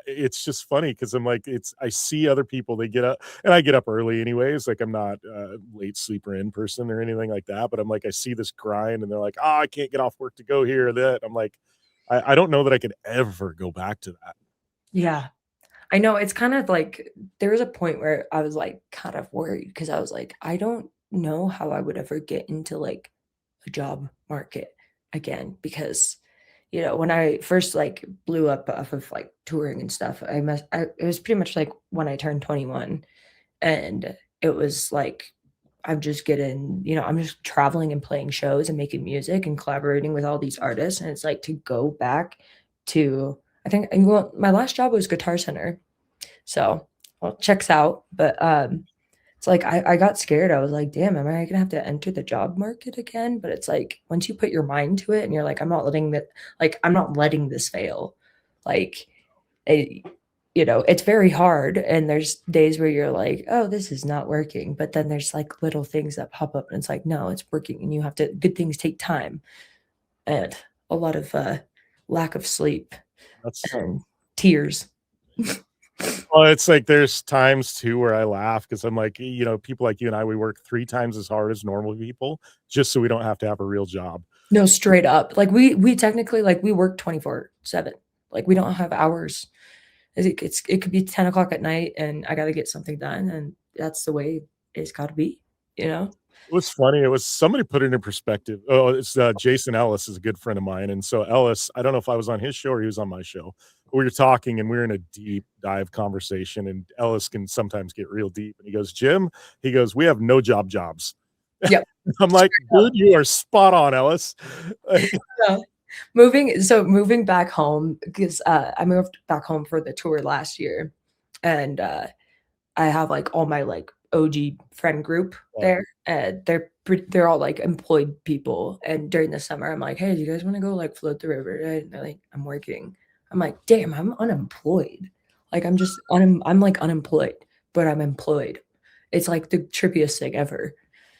it's just funny because I'm like I see other people, they get up, and I get up early anyways. Like I'm not a late sleeper in person or anything like that, but I'm like I see this grind, and they're like, oh, I can't get off work to go here or that. I'm like, I don't know that I could ever go back to that. yeah. I know it's kind of like there was a point where I was like kind of worried because I was like, I don't know how I would ever get into like a job market again because when I first like blew up off of like touring and stuff, it was pretty much like when I turned 21 and it was like I'm just traveling and playing shows and making music and collaborating with all these artists and it's like to go back to I think well, my last job was Guitar Center so, well, checks out, but, it's like I got scared. I was like, "Damn, am I gonna have to enter the job market again?" But it's like, once you put your mind to it and you're like, I'm not letting this fail." Like, it it's very hard, and there's days where you're like, "Oh, this is not working," but then there's, like, little things that pop up, and it's like, "No, it's working," and you have to good things take time, and a lot of, lack of sleep That's and tears. Well, it's like there's times too where I laugh because I'm like, people like you and I, we work 3 times as hard as normal people just so we don't have to have a real job. No, straight up. Like, we technically like, we work 24/7. Like, we don't have hours. It could be 10 o'clock at night, and I gotta get something done, and that's the way it's got to be, you know? It was funny. It was somebody put it in perspective. Oh, it's Jason Ellis is a good friend of mine, and so Ellis, I don't know if I was on his show or he was on my show. We were talking, and we were in a deep dive conversation. And Ellis can sometimes get real deep. And he goes, "Jim," he goes, "we have no jobs." Yep. I'm like, "Dude, you are spot on, Ellis." Yeah. Moving back home, because I moved back home for the tour last year, and I have, like, all my, like, OG friend group Yeah, there, and they're all, like, employed people, and during the summer, I'm like, "Hey, do you guys wanna go, like, float the river?" Right? And they're like, "I'm working." I'm like, "Damn, I'm unemployed." Like, I'm, like, unemployed, but I'm employed. It's, like, the trippiest thing ever.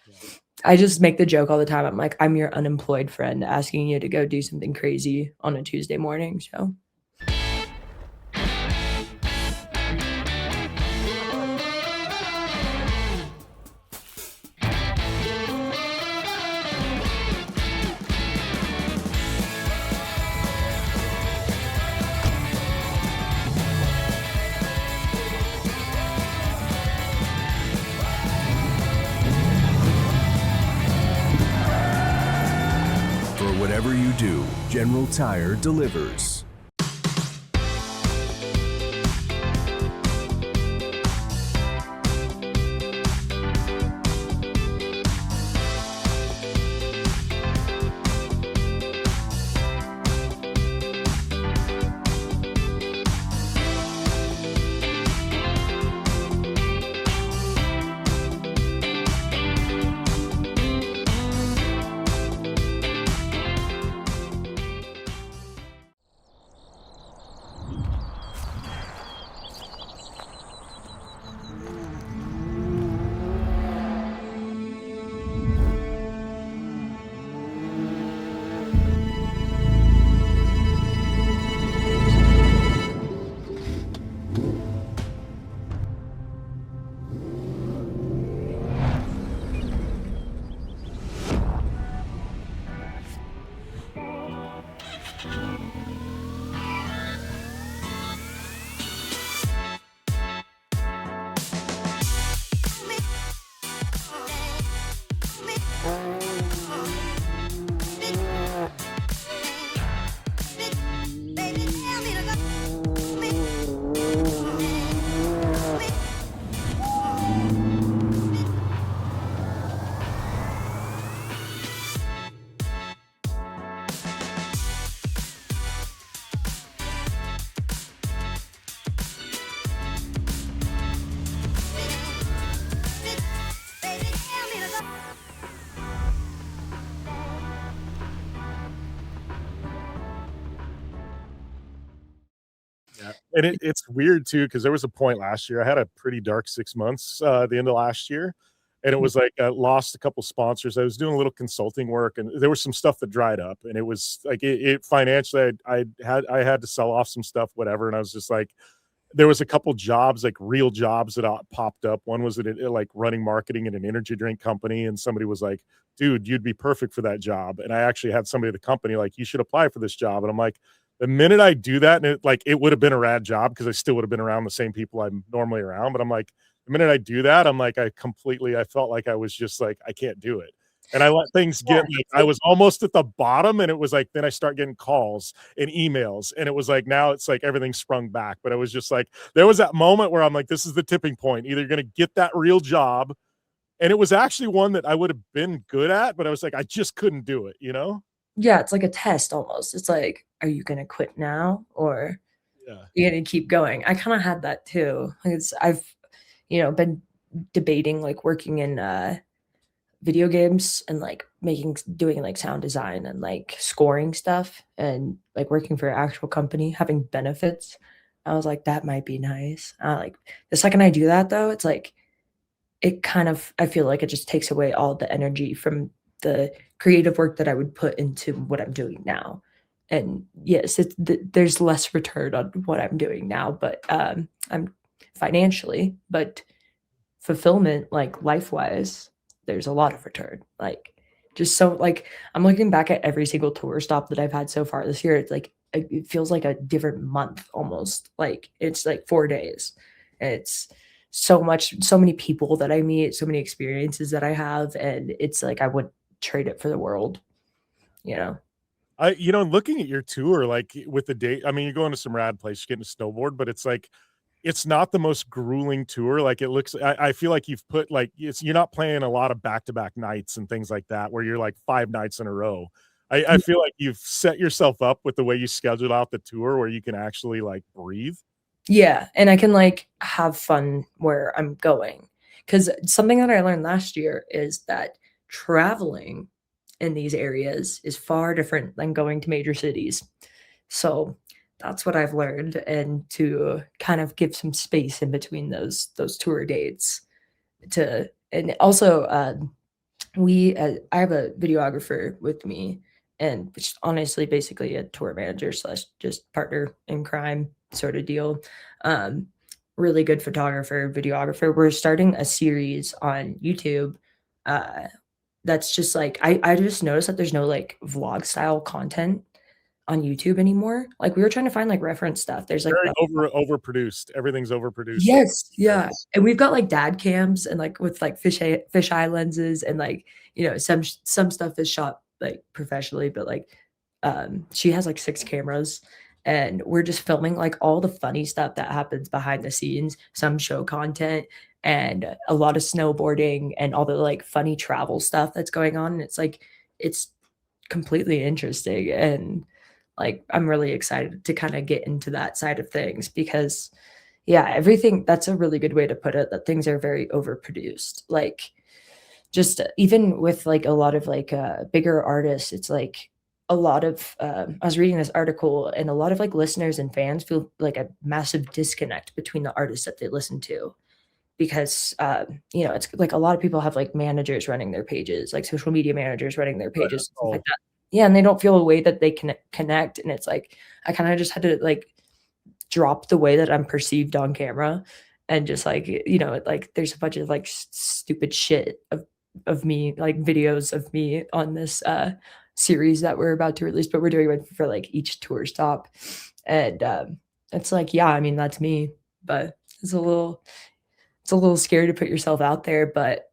yeah. I just make the joke all the time. I'm like, "I'm your unemployed friend asking you to go do something crazy on a Tuesday morning," so For whatever you do, General Tire delivers. Yeah, and it's weird too because there was a point last year I had a pretty dark 6 months, at the end of last year, and it was like I lost a couple sponsors. I was doing a little consulting work, and there was some stuff that dried up, and it was like it financially, I had to sell off some stuff, whatever, and I was just like there was a couple jobs, like real jobs that popped up. One was like running marketing in an energy drink company, and somebody was like, "Dude, you'd be perfect for that job." And I actually had somebody at the company like, "You should apply for this job." And I'm like, the minute I do that, and it would have been a rad job because I still would have been around the same people I'm normally around. But I'm like, the minute I do that, I'm like, I felt like I was just like, I can't do it. And I let things yeah, get like I was almost at the bottom, and it was like then I start getting calls and emails, and it was like now it's like everything sprung back. But I was just like, there was that moment where I'm like, this is the tipping point. Either you're gonna get that real job, and it was actually one that I would have been good at, but I was like, I just couldn't do it, you know? yeah, it's like a test almost. It's like, "Are you gonna quit now, or Yeah. you gonna keep going?" I kinda had that too. Like, I've, been debating, like, working in, video games and, like, doing, like, sound design and, like, scoring stuff and, like, working for an actual company, having benefits. I was like, "That might be nice." Like, the second I do that, though, it's like, it kind of I feel like it just takes away all the energy from the creative work that I would put into what I'm doing now. And, yes, there's less return on what I'm doing now, but, I'm financially, but fulfillment, like, life-wise, there's a lot of return, like, just so like, I'm looking back at every single tour stop that I've had so far this year, it's like, it feels like a different month almost, like, it's, like, 4 days. It's so many people that I meet, so many experiences that I have, and it's like I would trade it for the world, you know? Looking at your tour, like with the date, I mean, you're going to some rad place, you're getting to snowboard, but it's like, it's not the most grueling tour. Like it looks, I feel like you've put like, you're not playing a lot of back-to-back nights and things like that, where you're like 5 nights in a row. I feel like you've set yourself up with the way you scheduled out the tour where you can actually like breathe. Yeah, and I can, like, have fun where I'm going. Because something that I learned last year is that traveling in these areas is far different than going to major cities. So, that's what I've learned, and to kind of give some space in between those tour dates to and also, I have a videographer with me, and which is honestly basically a tour manager slash just partner in crime sort of deal. Um, Really good photographer, videographer. We're starting a series on YouTube. Uh, that's just like I just noticed that there's no like vlog style content on YouTube anymore. Like we were trying to find like reference stuff. There's like Very overproduced. Everything's overproduced. yes, yeah, and we've got, like, dad cams and, like, with, like, fisheye lenses and, like, some stuff is shot, like, professionally, but, like, she has, like, 6 cameras, and we're just filming, like, all the funny stuff that happens behind the scenes, some show content, and a lot of snowboarding and all the, like, funny travel stuff that's going on, and it's completely interesting, and, like, I'm really excited to kinda get into that side of things because yeah, everything that's a really good way to put it, that things are very overproduced. Like, just even with, like, a lot of, like, bigger artists, it's like a lot of, I was reading this article, and a lot of, like, listeners and fans feel like a massive disconnect between the artists that they listen to because, it's like a lot of people have, like, managers running their pages, like, social media managers running their Right. pages, stuff like Oh, that. Yeah, and they don't feel a way that they can connect, and it's like, I kinda just had to, like, drop the way that I'm perceived on camera and just like, like there's a bunch of like stupid shit of me, like videos of me on this series that we're about to release, but we're doing it for like each tour stop. And it's like, yeah, I mean that's me, but it's a little scary to put yourself out there, but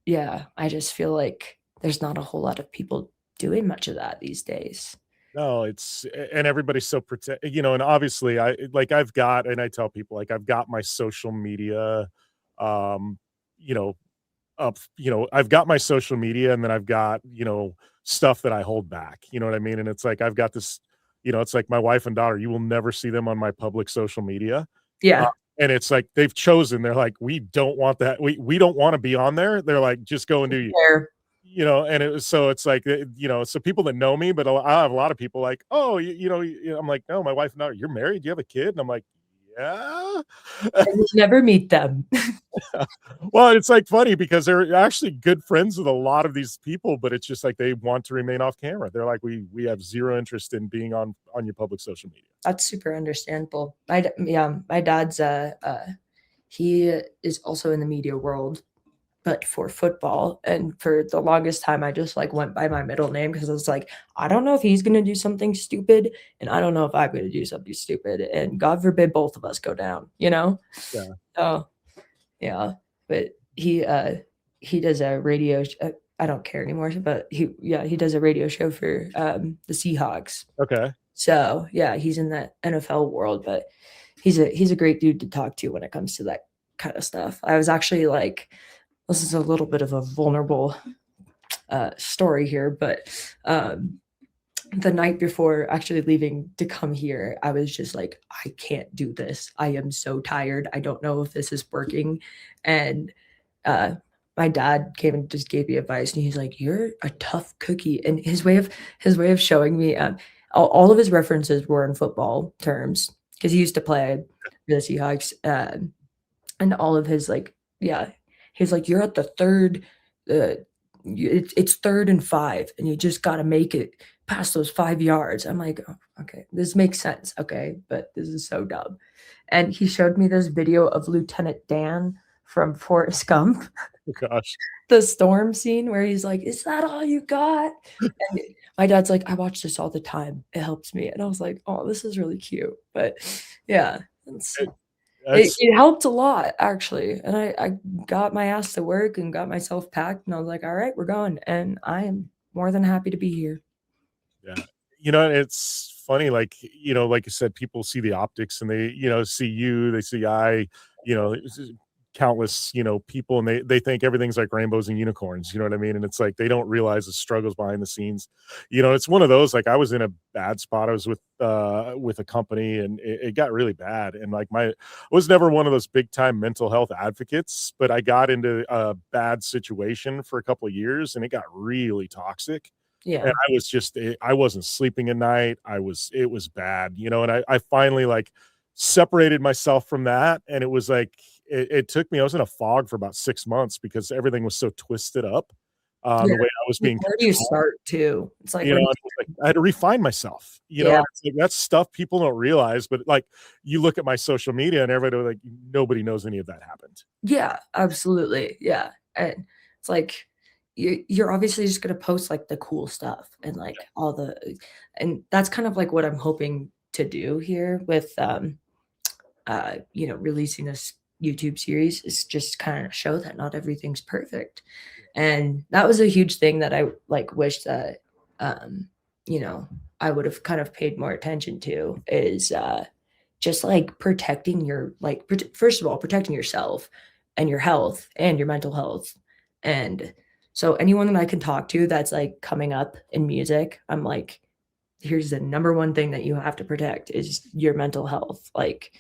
yeah, I just feel like there's not a whole lot of people doing much of that these days. no, and everybody's so and obviously I've got, and I tell people like I've got my social media, um, you know, I've got my social media and then I've got, stuff that I hold back, you know what I mean? And it's like I've got this, it's like my wife and daughter, you will never see them on my public social media. Uh, Yeah. and it's like they've chosen, they're like, we don't want that. We don't want to be on there. They're like, just go and do you. Fair. And it's like, so people that know me, but I have a lot of people like, oh, I'm like, no, my wife and daughter, you're married, you have a kid, and I'm like, yeah. And you'll never meet them. Well, it's like funny because they're actually good friends with a lot of these people, but it's just like they want to remain off camera. They're like, we have zero interest in being on your public social media. That's super understandable. Yeah, my dad's, he is also in the media world, but for football, and for the longest time, I just, like, went by my middle name because I was like, "I don't know if he's gonna do something stupid, and I don't know if I'm gonna do something stupid, and God forbid both of us go down," you know? Yeah. Oh, yeah, but he does a radio sh I don't care anymore, but he does a radio show for, the Seahawks. Okay. So, yeah, he's in the NFL world, but he's a great dude to talk to when it comes to that kinda stuff. I was actually, like this is a little bit of a vulnerable, story here, but, the night before actually leaving to come here, I was just like, "I can't do this. I am so tired. I don't know if this is working," and, uh, my dad came and just gave me advice, and he's like, "You're a tough cookie," and his way of showing me, all of his references were in football terms because he used to play for the Seahawks, and all of his, like yeah, he's like, "You're at the 3rd, uh, it's 3rd and 5, and you just gotta make it past those 5 yards." I'm like, "Oh, okay, this makes sense, okay, but this is so dumb." And he showed me this video of Lieutenant Dan from Forrest Gump, Oh gosh. the storm scene where he's like, "Is that all you got?" And my dad's like, "I watch this all the time. It helps me." And I was like, "Oh, this is really cute." But yeah, it's It helped a lot actually, and I got my ass to work and got myself packed, and I was like, "All right, we're going," and I am more than happy to be here. Yeah. It's funny, like, like you said, people see the optics and they, see you, they see it's just countless, people and they think everything's like rainbows and unicorns, you know what I mean? And it's like they don't realize the struggles behind the scenes. It's one of those, like I was in a bad spot. I was with a company and it got really bad. And like I was never one of those big time mental health advocates, but I got into a bad situation for a couple of years and it got really toxic and Yeah. I was just I wasn't sleeping at night. It was bad, and I finally like separated myself from that. And it was like it took me, I was in a fog for about 6 months because everything was so twisted up. Yeah. The way I was Like, being where do you controlled, start too? It's like, where do I was like, I had to refine myself, Yeah. and it's like, that's stuff people don't realize. But like you look at my social media and everybody like nobody knows any of that happened. Yeah, absolutely, yeah, and it's like, you're obviously just gonna post, like, the cool stuff and, like, all the and that's kind of, like, what I'm hoping to do here with, releasing this YouTube series is just kinda show that not everything's perfect, and that was a huge thing that I, like, wish that, um, you know, I would've kind of paid more attention to is, just, like, protecting your like, first of all, protecting yourself and your health and your mental health, and so anyone that I can talk to that's, like, coming up in music, I'm like, "Here's the number one thing that you have to protect is your mental health," like,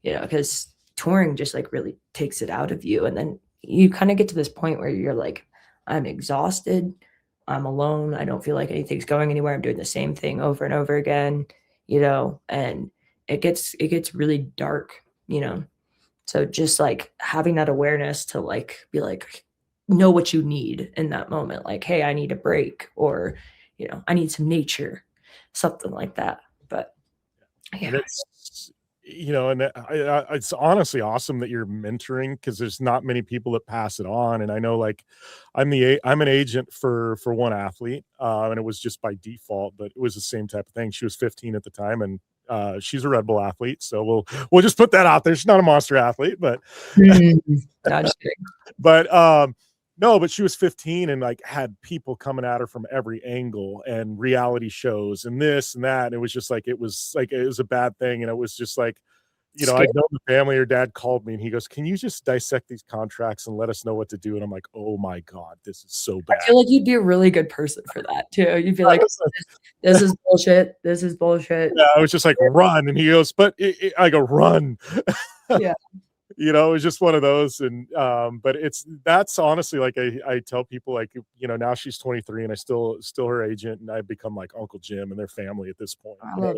because touring just, like, really takes it out of you, and then you kinda get to this point where you're like, "I'm exhausted, I'm alone, I don't feel like anything's going anywhere, I'm doing the same thing over and over again," and it gets really dark, you know? So just, like, having that awareness to, like, be like know what you need in that moment, like, "Hey, I need a break," or, "I need some nature," something like that, but And yeah. it's and it's honestly awesome that you're mentoring because there's not many people that pass it on. And I know, like, I'm an agent for one athlete, and it was just by default, but it was the same type of thing. She was 15 at the time, and she's a Red Bull athlete, so we'll just put that out there. She's not a monster athlete, but Mm. No, just kidding. but, no, but she was 15 and, like, had people coming at her from every angle and reality shows and this and that, and it was a bad thing, and it was just like, Scary. I'd known the family. Her dad called me and he goes, "Can you just dissect these contracts and let us know what to do?" And I'm like, "Oh my god, this is so I bad." feel like you'd be a really good person for that too. You'd be I like, was like "This is bullshit. This is bullshit." yeah, I was just like, "Run," and he goes, "But I go, "Run." Yeah. It was just one of those, and but that's honestly like I tell people like now she's 23 and I still her agent and I've become like Uncle Jim and their family at this point. I love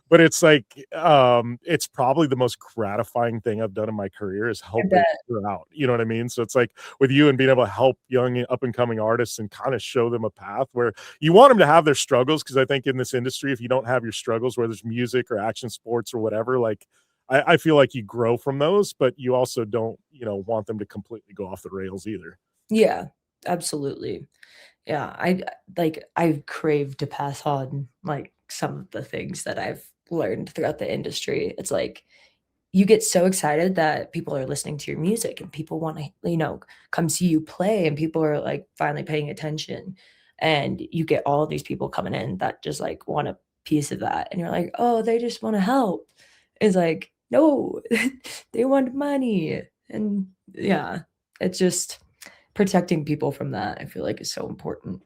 But it's like it's probably the most gratifying thing I've done in my career is I helping bet. her out. You know what I mean? So it's like with you and being able to help young up and coming artists and kind of show them a path where you want them to have their struggles because I think in this industry, if you don't have your struggles, whether it's music or action sports or whatever, like I feel like you grow from those, but you also don't, want them to completely go off the rails either. Yeah, absolutely. Yeah, I crave to pass on, like, some of the things that I've learned throughout the industry. It's like, you get so excited that people are listening to your music and people wanna, come see you play and people are, like, finally paying attention, and you get all of these people coming in that just, like, want a piece of that, and you're like, "Oh, they just wanna help." It's like, "No, they want money," and yeah, it's just protecting people from that, I feel like is so important.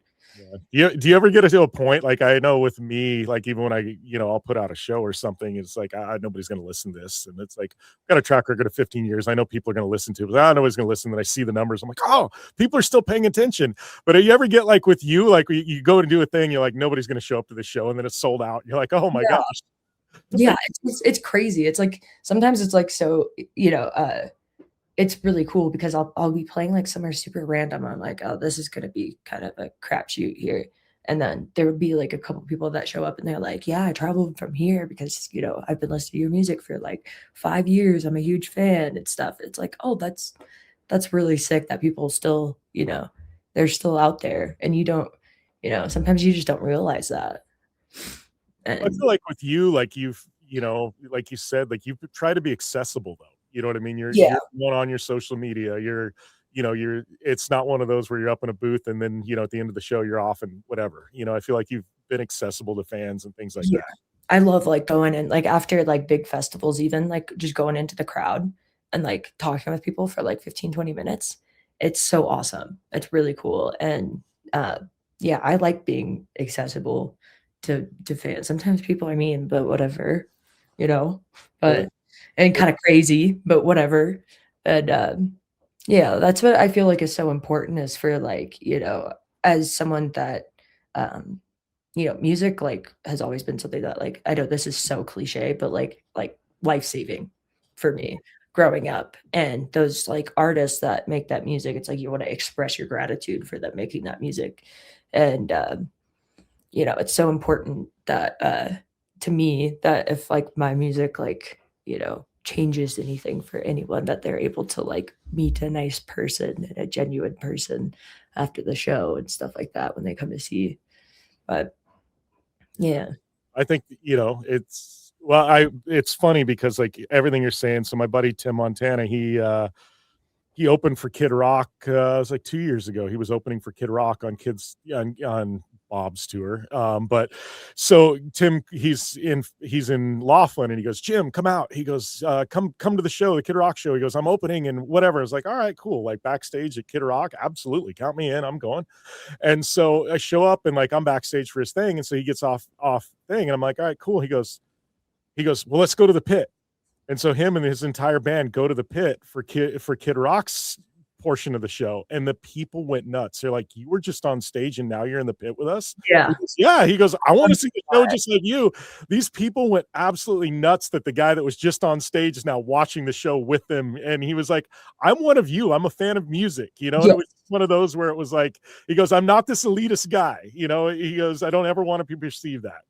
Yeah. Do you ever get to a point like I know with me, like even when I'll put out a show or something, it's like nobody's going to listen to this, and it's like I've got a track record of 15 years. I know people are going to listen to it, but I don't know nobody's going to listen. Then I see the numbers, I'm like, oh, people are still paying attention. But do you ever get like with you, like you go to do a thing, you're like nobody's going to show up to the show, and then it's sold out. You're like, oh my Yeah. gosh. Yeah, it's crazy. It's like sometimes it's like so, it's really cool because I'll be playing like somewhere super random. I'm like, oh, this is gonna be kind of a crapshoot here. And then there would be like a couple people that show up and they're like, yeah, I traveled from here because, I've been listening to your music for like 5 years. I'm a huge fan and stuff. It's like, oh, that's really sick that people still, they're still out there and you don't, sometimes you just don't realize that. I And feel like with you, like you know, like you said, like you try to be accessible though. You know what I mean? Yeah. You're going on your social media. It's not one of those where you're up in a booth and then, you know, at the end of the show you're off and whatever. You know, I feel like you've been accessible to fans and things like Yeah. that. I love, like, going in like, after, like, big festivals even, like, just going into the crowd and, like, talking with people for, like, 15, 20 minutes. It's so awesome. It's really cool, and, uh, yeah, I like being accessible to fans. Sometimes people are mean, but whatever, you know? Totally. But and kinda crazy, but whatever. And, yeah, that's what I feel like is so important is for, like, as someone that, um music, like, has always been something that, like I know this is so cliche, but, like, life-saving for me growing up, and those, like, artists that make that music, it's like you wanna express your gratitude for them making that music, and, it's so important that, to me, that if, like, my music, like, changes anything for anyone, that they're able to, like, meet a nice person and a genuine person after the show and stuff like that when they come to see. But yeah. I think, you know, it's funny because like everything you're saying. So my buddy Tim Montana, he opened for Kid Rock, it was like 2 years ago. He was opening for Kid Rock on Kids on Bob's tour. But so Tim, he's in Laughlin and he goes, "Jim, come out." He goes, come to the show, the Kid Rock show." He goes, "I'm opening and whatever." I was like, "All right, cool." Like backstage at Kid Rock, absolutely. Count me in. I'm going. And so I show up and like I'm backstage for his thing. And so he gets off thing. And I'm like, "All right, cool." He goes, "Well, let's go to the pit." And so him and his entire band go to the pit for Kid Rock's portion of the show, and the people went nuts. They're like, "You were just on stage and now you're in the pit with us?" He Yeah. goes, "Yeah." He goes, "I want to see the show But just like you." These people went absolutely nuts that the guy that was just on stage is now watching the show with them, and he was like, "I'm one of you. I'm a fan of music," you know? And yeah, it was one of those where it was like, he goes, "I'm not this elitist guy," you know? He goes, "I don't ever want to be perceived that."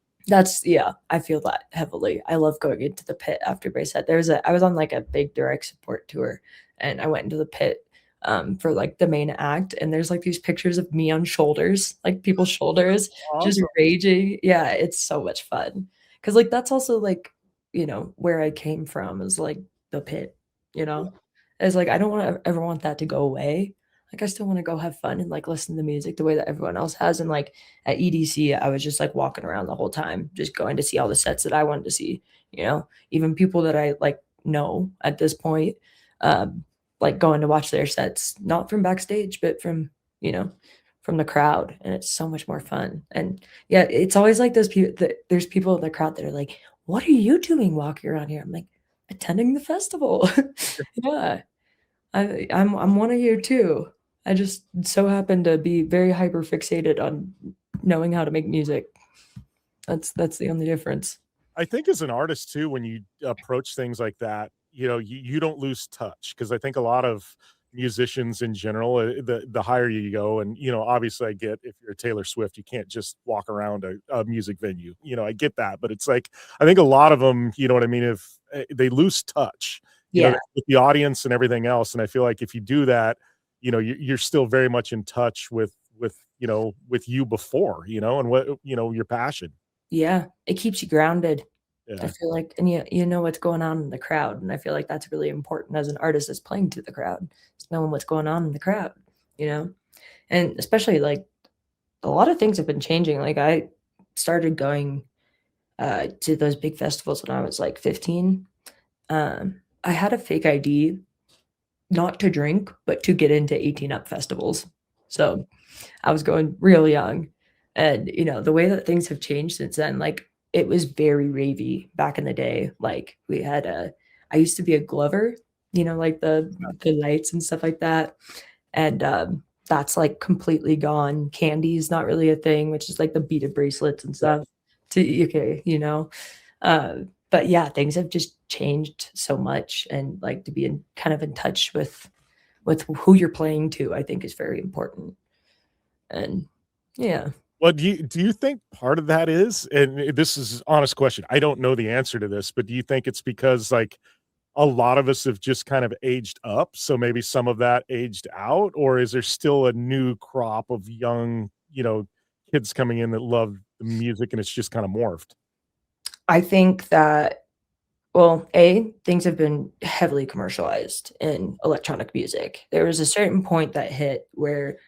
yeah, I feel that heavily. I love going into the pit after my set. I was on, like, a big direct support tour, and I went into the pit, for, like, the main act, and there's, like, these pictures of me on shoulders, like, people's shoulders, just Awesome. raging. Yeah, it's so much fun. Cause like, that's also, like, where I came from is, like, the pit, you know? It's like, I don't wanna ever want that to go away. Like, I still wanna go have fun and, like, listen to music the way that everyone else has, and, like, at EDC, I was just, like, walking around the whole time, just going to see all the sets that I wanted to see, Even people that I, like, know at this point, like, going to watch their sets, not from backstage, but you know, from the crowd, and it's so much more fun, and, yeah, it's always like those people that there's people in the crowd that are like, "What are you doing walking around here?" I'm like, "Attending the festival." Yeah. I'm one of you too. I just so happen to be very hyper fixated on knowing how to make music. That's the only difference. I think as an artist too, when you approach things like that, you know, you don't lose touch because I think a lot of musicians in general, the higher you go, and you know, obviously, I get if you're Taylor Swift, you can't just walk around a music venue. You know, I get that, but it's like I think a lot of them, you know what I mean, if they lose touch, you know, Yeah. with the audience and everything else, and I feel like if you do that, you know, you're still very much in touch with with you before, you know, and what your passion. Yeah, it keeps you grounded. I Yeah. feel like and you know what's going on in the crowd, and I feel like that's really important as an artist that's playing to the crowd, is knowing what's going on in the crowd, you know? And especially, like, a lot of things have been changing, like, I started going, to those big festivals when I was, like, 15. I had a fake ID not to drink, but to get into 18 up festivals. So, I was going real young, and, the way that things have changed since then, like, it was very ravey back in the day, like, we had a I used to be a Glover, like the lights and stuff like that, and, that's, like, completely gone. Candy's not really a thing, which is, like, the beaded bracelets and stuff to okay, but yeah, things have just changed so much, and, like, to be in kind of in touch with who you're playing to, I think is very important, and yeah. Well, do you think part of that is, and this is an honest question, I don't know the answer to this, but do you think it's because like a lot of us have just kind of aged up, so maybe some of that aged out, or is there still a new crop of young, kids coming in that love the music and it's just kind of morphed? I think that Well, things have been heavily commercialized in electronic music. There was a certain point that hit where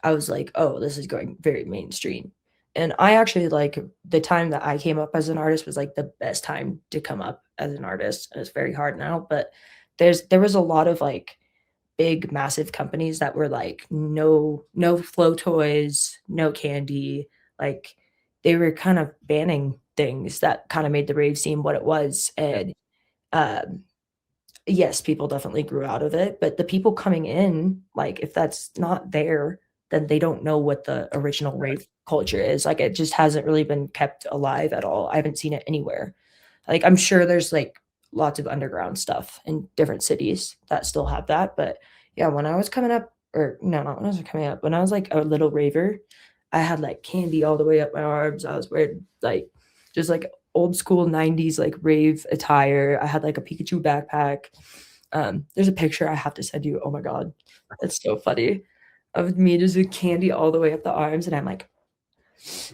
I was like, "Oh, this is going very mainstream." And I actually like the time that I came up as an artist was like the best time to come up as an artist. And it's very hard now, but there was a lot of like big massive companies that were like no flow toys, no candy, like they were kind of banning things that kind of made the rave scene what it was. Yeah. And um yes, people definitely grew out of it, but the people coming in, like, if that's not there, then they don't know what the original rave culture is, like, it just hasn't really been kept alive at all. I haven't seen it anywhere. Like, I'm sure there's, like, lots of underground stuff in different cities that still have that, but, yeah, when I was coming up or no, not when I was coming up, when I was, like, a little raver, I had, like, candy all the way up my arms, I was wearing, like, just, like, old school '90s, like, rave attire, I had, like, a Pikachu backpack. There's a picture I have to send you, oh my god, it's so funny, of me just with candy all the way up the arms, and I'm, like,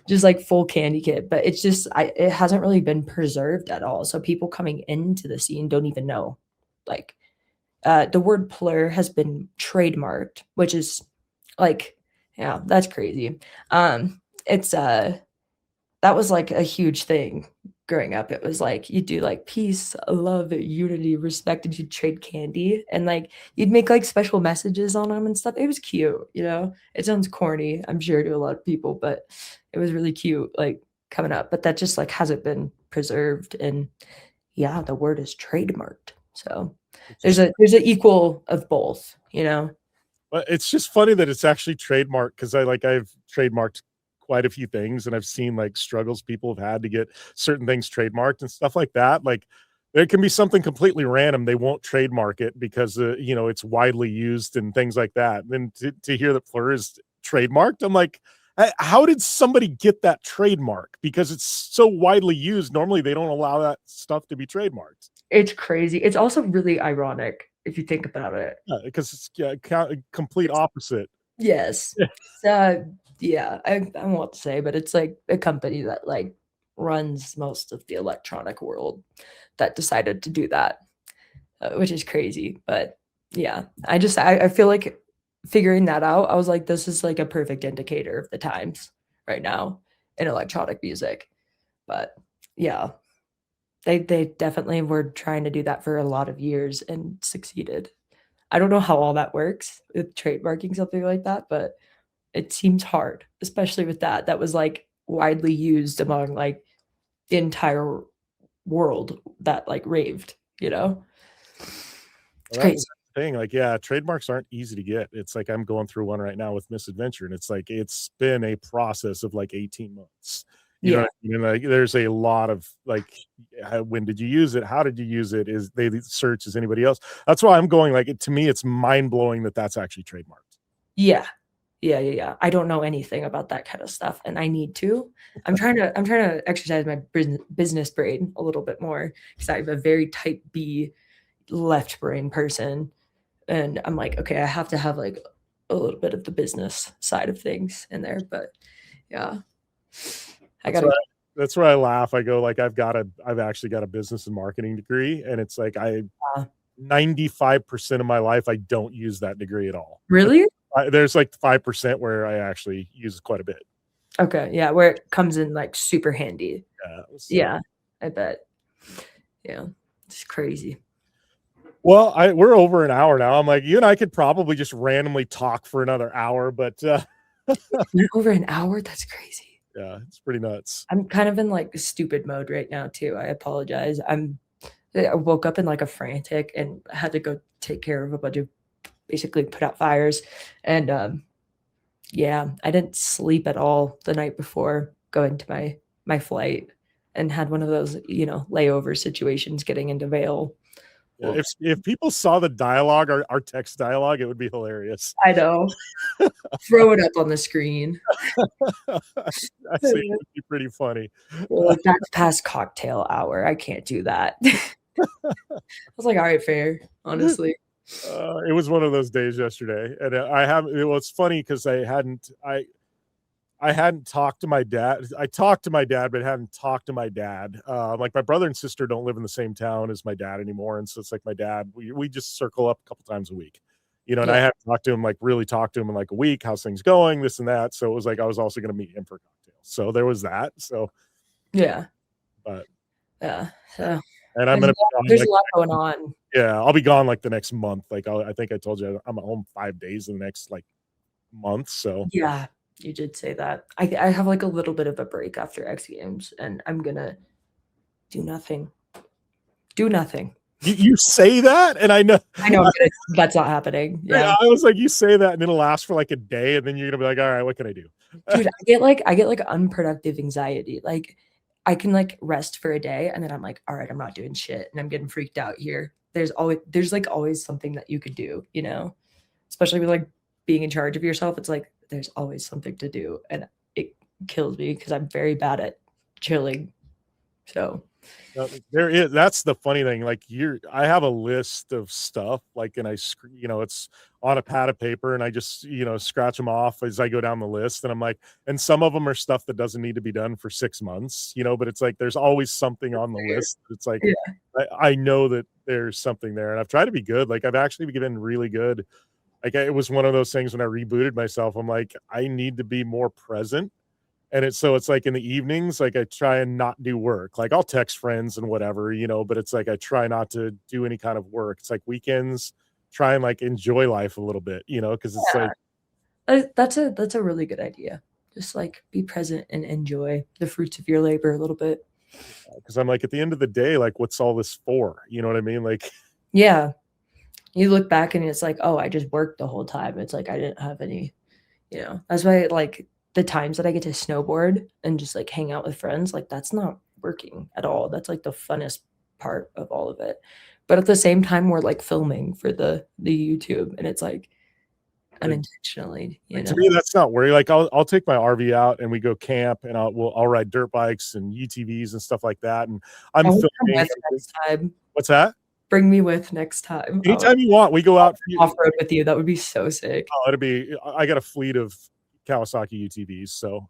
just like full candy kid, but it's just it hasn't really been preserved at all. So people coming into the scene don't even know. Like the word plur has been trademarked, which is like, yeah, that's crazy. It's that was like a huge thing growing up. It was like you'd do like peace, love, unity, respect, and you'd trade candy and like you'd make like special messages on them and stuff. It was cute, you know. It sounds corny, I'm sure, to a lot of people, but it was really cute, like coming up. But that just like hasn't been preserved. And yeah, the word is trademarked. So there's a equal of both, you know. But it's just funny that it's actually trademarked because I've trademarked quite a few things and I've seen like struggles people have had to get certain things trademarked and stuff like that. Like there can be something completely random. They won't trademark it because it's widely used and things like that. And then to hear that Fleur is trademarked, I'm like, how did somebody get that trademark? Because it's so widely used. Normally they don't allow that stuff to be trademarked. It's crazy. It's also really ironic if you think about it. Yeah, because it's complete opposite. Yes. Yeah, I won't say, but it's like a company that like runs most of the electronic world that decided to do that, which is crazy. But yeah, I feel like figuring that out, I was like, this is like a perfect indicator of the times right now in electronic music. But yeah, they definitely were trying to do that for a lot of years and succeeded. I don't know how all that works with trademarking something like that, but it seems hard, especially with that. That was, like, widely used among, like, the entire world that, like, raved, you know? It's Well, crazy. that's the thing, like, yeah, trademarks aren't easy to get. It's like I'm going through one right now with Misadventure, and it's like it's been a process of, like, 18 months. You know Yeah. what I mean? Like, there's a lot of, like, when did you use it? How did you use it? Is they search as anybody else? That's why I'm going, like, to me, it's mind-blowing that that's actually trademarked. Yeah. Yeah. I don't know anything about that kinda stuff, and I need to. I'm trying to exercise my business brain a little bit more because 'cause I'm a very type B left brain person, and I'm like, "Okay, I have to have, like, a little bit of the business side of things in there," but yeah. I That's gotta why that's where I laugh. I go, like, I've actually got a business and marketing degree, and it's like 95% of my life, I don't use that degree at all. Really? There's, like, 5% where I actually use quite a bit. Okay, yeah, where it comes in, like, super handy. Yeah, so Yeah, I bet. Yeah, it's crazy. well, we're over an hour now. I'm like, you and I could probably just randomly talk for another hour, but, We're over an hour? That's crazy. yeah, it's pretty nuts. I'm kind of in, like, stupid mode right now too, I apologize. I woke up in, like, a frantic and had to go take care of a bunch of basically put out fires, and, yeah, I didn't sleep at all the night before going to my flight and had one of those, layover situations getting into Vail. Yeah, Oof. if people saw the dialogue, our text dialogue, it would be hilarious. I know. Throw it up on the screen. I think it would be pretty funny. Well, like, that's past cocktail hour, I can't do that. I was like, "Alright, fair," honestly. It was one of those days yesterday, and I have. Well, it's funny because I I hadn't talked to my dad. I talked to my dad, but hadn't talked to my dad. Like my brother and sister don't live in the same town as my dad anymore, and so it's like my dad. We just circle up a couple times a week, and I Yeah. hadn't talked to him, like really talked to him in like a week. How's things going? This and that. So it was like I was also going to meet him for a cocktail. So there was that. So, Yeah. but Yeah. So and I'm gonna be gone, there's like, a lot going on. yeah, I'll be gone like the next month. Like I think I told you I'm at home 5 days in the next like month. So Yeah, you did say that. I have like a little bit of a break after X Games, and I'm gonna do nothing. Do nothing. you say that, and I know I know that's not happening. Yeah. I was like, you say that, and it'll last for like a day, and then you're gonna be like, all right, what can I do? Dude, I get like unproductive anxiety. Like I can like rest for a day and then I'm like, all right, I'm not doing shit and I'm getting freaked out here. There's like always something that you could do, Especially with like being in charge of yourself. It's like there's always something to do. And it kills me because I'm very bad at chilling. So There is that's the funny thing. Like I have a list of stuff, like, and it's on a pad of paper, and I just scratch them off as I go down the list. And I'm like, and some of them are stuff that doesn't need to be done for 6 months, but it's like there's always something on the list. It's like yeah. I know that there's something there, and I've tried to be good. Like I've actually been really good. Like it was one of those things when I rebooted myself. I'm like, I need to be more present. And it's like in the evenings, like I try and not do work. Like I'll text friends and whatever, but it's like I try not to do any kind of work. It's like weekends, try and like enjoy life a little bit, because it's like That's a really good idea. Just like be present and enjoy the fruits of your labor a little bit. because I'm like at the end of the day, like what's all this for? You know what I mean? Like Yeah. You look back and it's like, oh, I just worked the whole time. It's like I didn't have any, That's why like the times that I get to snowboard and just like hang out with friends, like that's not working at all. That's like the funnest part of all of it. But at the same time, we're like filming for the YouTube, and it's like unintentionally, to me, that's not worry. Like I'll take my RV out and we go camp, and I'll ride dirt bikes and UTVs and stuff like that. And I'm filming. Next time. What's that? Bring me with next time. Anytime you want, we go out off-road with you. That would be so sick. I got a fleet of Kawasaki UTVs. So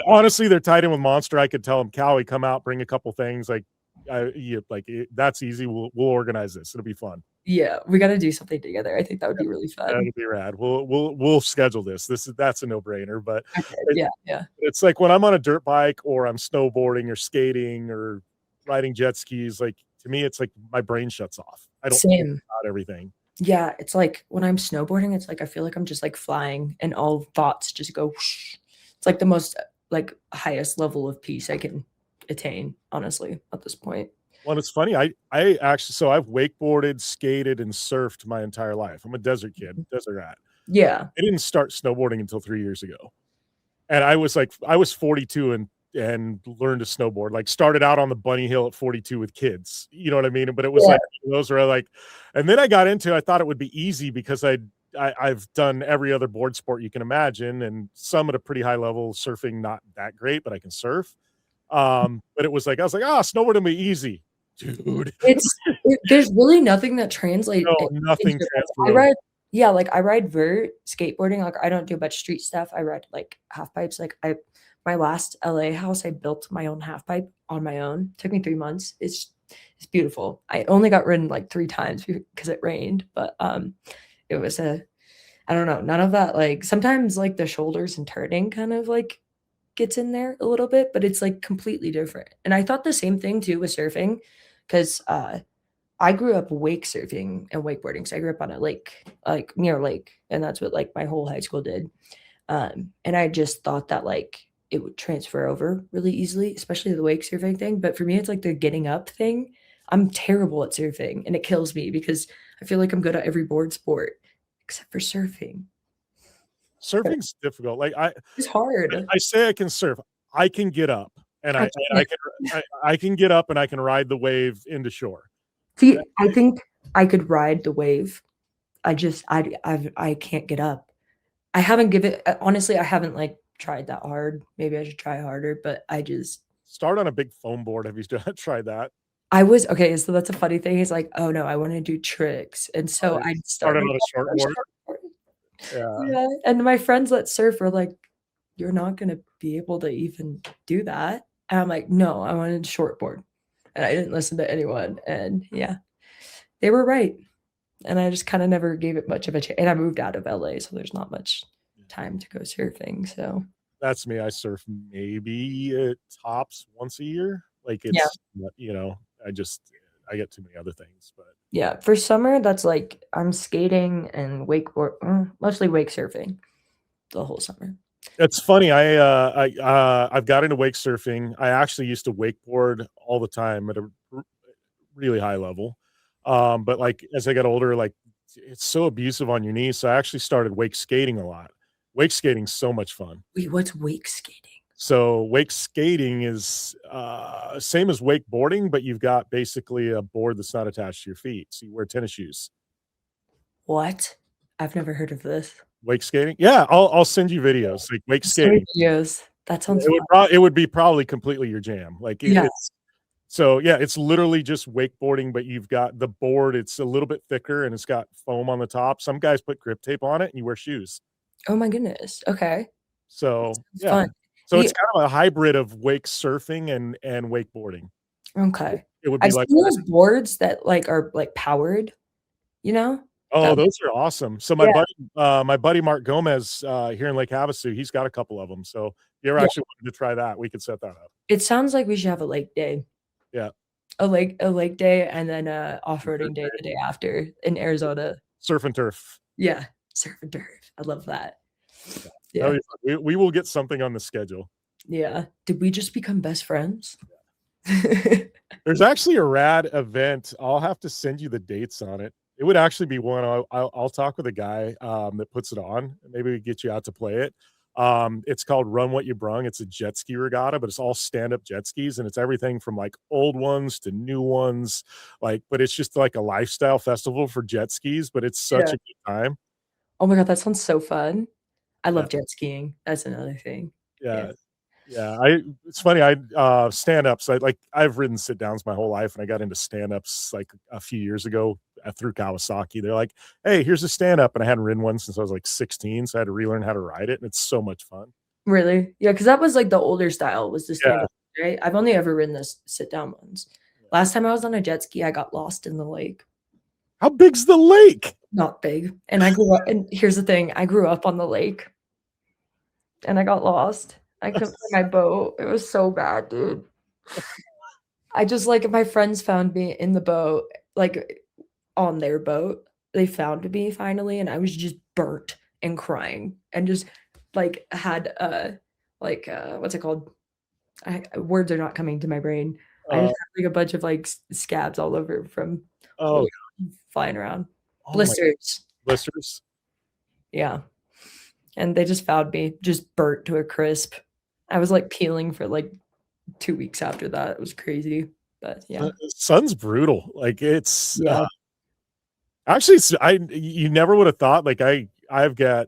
honestly, they're tied in with Monster. I could tell them, Cowie, come out, bring a couple things. Like that's easy. We'll organize this. It'll be fun. Yeah, we got to do something together. I think that would be really fun. That'd be rad. We'll schedule this. That's a no-brainer. But okay. Yeah. It's like when I'm on a dirt bike or I'm snowboarding or skating or riding jet skis, like to me, it's like my brain shuts off. I don't think about everything. Yeah, it's like when I'm snowboarding, it's like I feel like I'm just like flying and all thoughts just go whoosh. It's like the most like highest level of peace I can attain, honestly, at this point. Well, it's funny. I actually, so I've wakeboarded, skated, and surfed my entire life. I'm a desert kid, desert rat. Yeah. I didn't start snowboarding until 3 years ago. And I was 42 and learned to snowboard, like started out on the bunny hill at 42 with kids, you know what I mean? But it was like, those are like, and then I got into, I thought it would be easy because I've done every other board sport you can imagine, and some at a pretty high level, surfing, not that great, but I can surf. But it was like, I was like, snowboarding will be easy, dude. There's really nothing that translates. No, nothing transferable. I ride vert skateboarding. Like I don't do much street stuff. I ride like half pipes. Like my last LA house, I built my own half pipe on my own. It took me 3 months. It's beautiful. I only got ridden like 3 times because it rained, but it was I don't know, none of that. Like sometimes like the shoulders and turning kind of like gets in there a little bit, but it's like completely different. And I thought the same thing too with surfing, because I grew up wake surfing and wakeboarding. So I grew up on a lake, like near a lake, and that's what like my whole high school did. And I just thought that like it would transfer over really easily, especially the wake surfing thing. But for me, it's like the getting up thing. I'm terrible at surfing, and it kills me because I feel like I'm good at every board sport except for surfing. Surfing's difficult. Like it's hard. I say I can surf. I can get up, and I can get up and I can ride the wave into shore. See, I think I could ride the wave. I can't get up. I haven't honestly, I haven't like tried that hard. Maybe I should try harder, but I just start on a big foam board. Have you tried that? Okay, so that's a funny thing. He's like, oh no, I want to do tricks. And so I started on a short board. Yeah. And my friends that surf are like, you're not going to be able to even do that. And I'm like, no, I wanted shortboard. And I didn't listen to anyone. And yeah, they were right. And I just kind of never gave it much of a chance. And I moved out of LA, so there's not much time to go surfing. So That's me. I surf maybe at tops once a year. Like yeah, it's, you know, I get too many other things, but yeah. For summer, that's like I'm skating and wakeboard, mostly wake surfing the whole summer. it's funny. I've got into wake surfing. I actually used to wakeboard all the time at a really high level. But like as I got older, like it's so abusive on your knees. So I actually started wake skating a lot. Wake skating's so much fun. Wait, what's wake skating? So wake skating is same as wakeboarding, but you've got basically a board that's not attached to your feet. So you wear tennis shoes. What? I've never heard of this. Wake skating? Yeah, I'll send you videos like wake skating. Videos. That sounds fun. It would be probably completely your jam. Like Yeah. it's so yeah, it's literally just wakeboarding, but you've got the board. It's a little bit thicker and it's got foam on the top. Some guys put grip tape on it, and you wear shoes. Oh my goodness. Okay. So It's yeah, fun. so Yeah. it's kind of a hybrid of wake surfing and wakeboarding. Okay. It would be I've like seen those boards that like are like powered, you know? oh, That those are awesome. So Yeah. my buddy Mark Gomez here in Lake Havasu, he's got a couple of them. So if you ever Yeah. actually wanted to try that, we could set that up. It sounds like we should have a lake day. Yeah. A lake day and then a off-roading day the day after in Arizona. Surf and turf. Yeah. Surf and turf. I love that. That'd Yeah. be fun. We will get something on the schedule. Yeah. Did we just become best friends? There's actually a rad event. I'll have to send you the dates on it. It would actually be one. I'll talk with a guy that puts it on. Maybe we get you out to play it. It's called Run What You Brung. It's a jet ski regatta, but it's all stand-up jet skis, and it's everything from like old ones to new ones. Like, but it's just like a lifestyle festival for jet skis. But it's such Yeah. a good time. Oh my god, that sounds so fun. I Yeah. love jet skiing. That's another thing. Yeah. Yeah, it's funny. Stand-ups. I've ridden sit downs my whole life, and I got into stand-ups like a few years ago through Kawasaki. They're like, "Hey, here's a stand-up," and I hadn't ridden one since I was like 16, so I had to relearn how to ride it, and it's so much fun. Really? Yeah, because that was like the older style was the Yeah. stand-up, right? I've only ever ridden the sit down ones. Last time I was on a jet ski, I got lost in the lake. How big's the lake? Not big. And I grew up, and here's the thing, I grew up on the lake and I got lost. I couldn't find my boat. It was so bad, dude. I just like my friends found me in the boat, like on their boat. They found me finally, and I was just burnt and crying and just like had what's it called? Words are not coming to my brain. I just had like a bunch of like scabs all over from Oh, flying around. oh my Blisters. blisters. Yeah. And they just found me just burnt to a crisp. I was like peeling for like 2 weeks after that. It was crazy. But yeah. Sun's brutal. Like it's Yeah. actually you never would have thought. Like I've got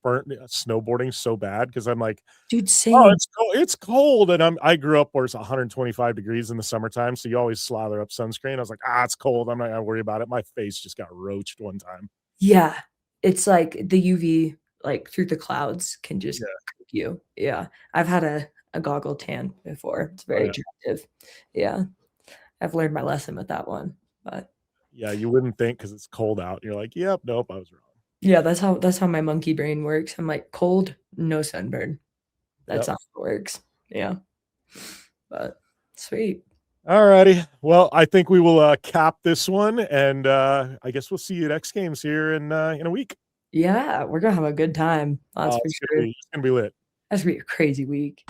burnt snowboarding so bad because I'm like, Dude, oh, same. it's cold, and I grew up where it's 125 degrees in the summertime, so you always slather up sunscreen. I was like, it's cold. I'm not gonna worry about it. My face just got roached one time. Yeah. It's like the UV like through the clouds can just cook you. Yeah. I've had a goggle tan before. It's very attractive. Yeah. I've learned my lesson with that one. But Yeah, you wouldn't think because it's cold out. You're like, yep, nope, I was wrong. yeah, that's how my monkey brain works. I'm like, cold, no sunburn. That's Yep. how it works. Yeah. But sweet. All righty. Well, I think we will cap this one, and I guess we'll see you at X Games here in a week. Yeah, we're gonna have a good time. That's for It's sure. gonna be lit. That's gonna be a crazy week.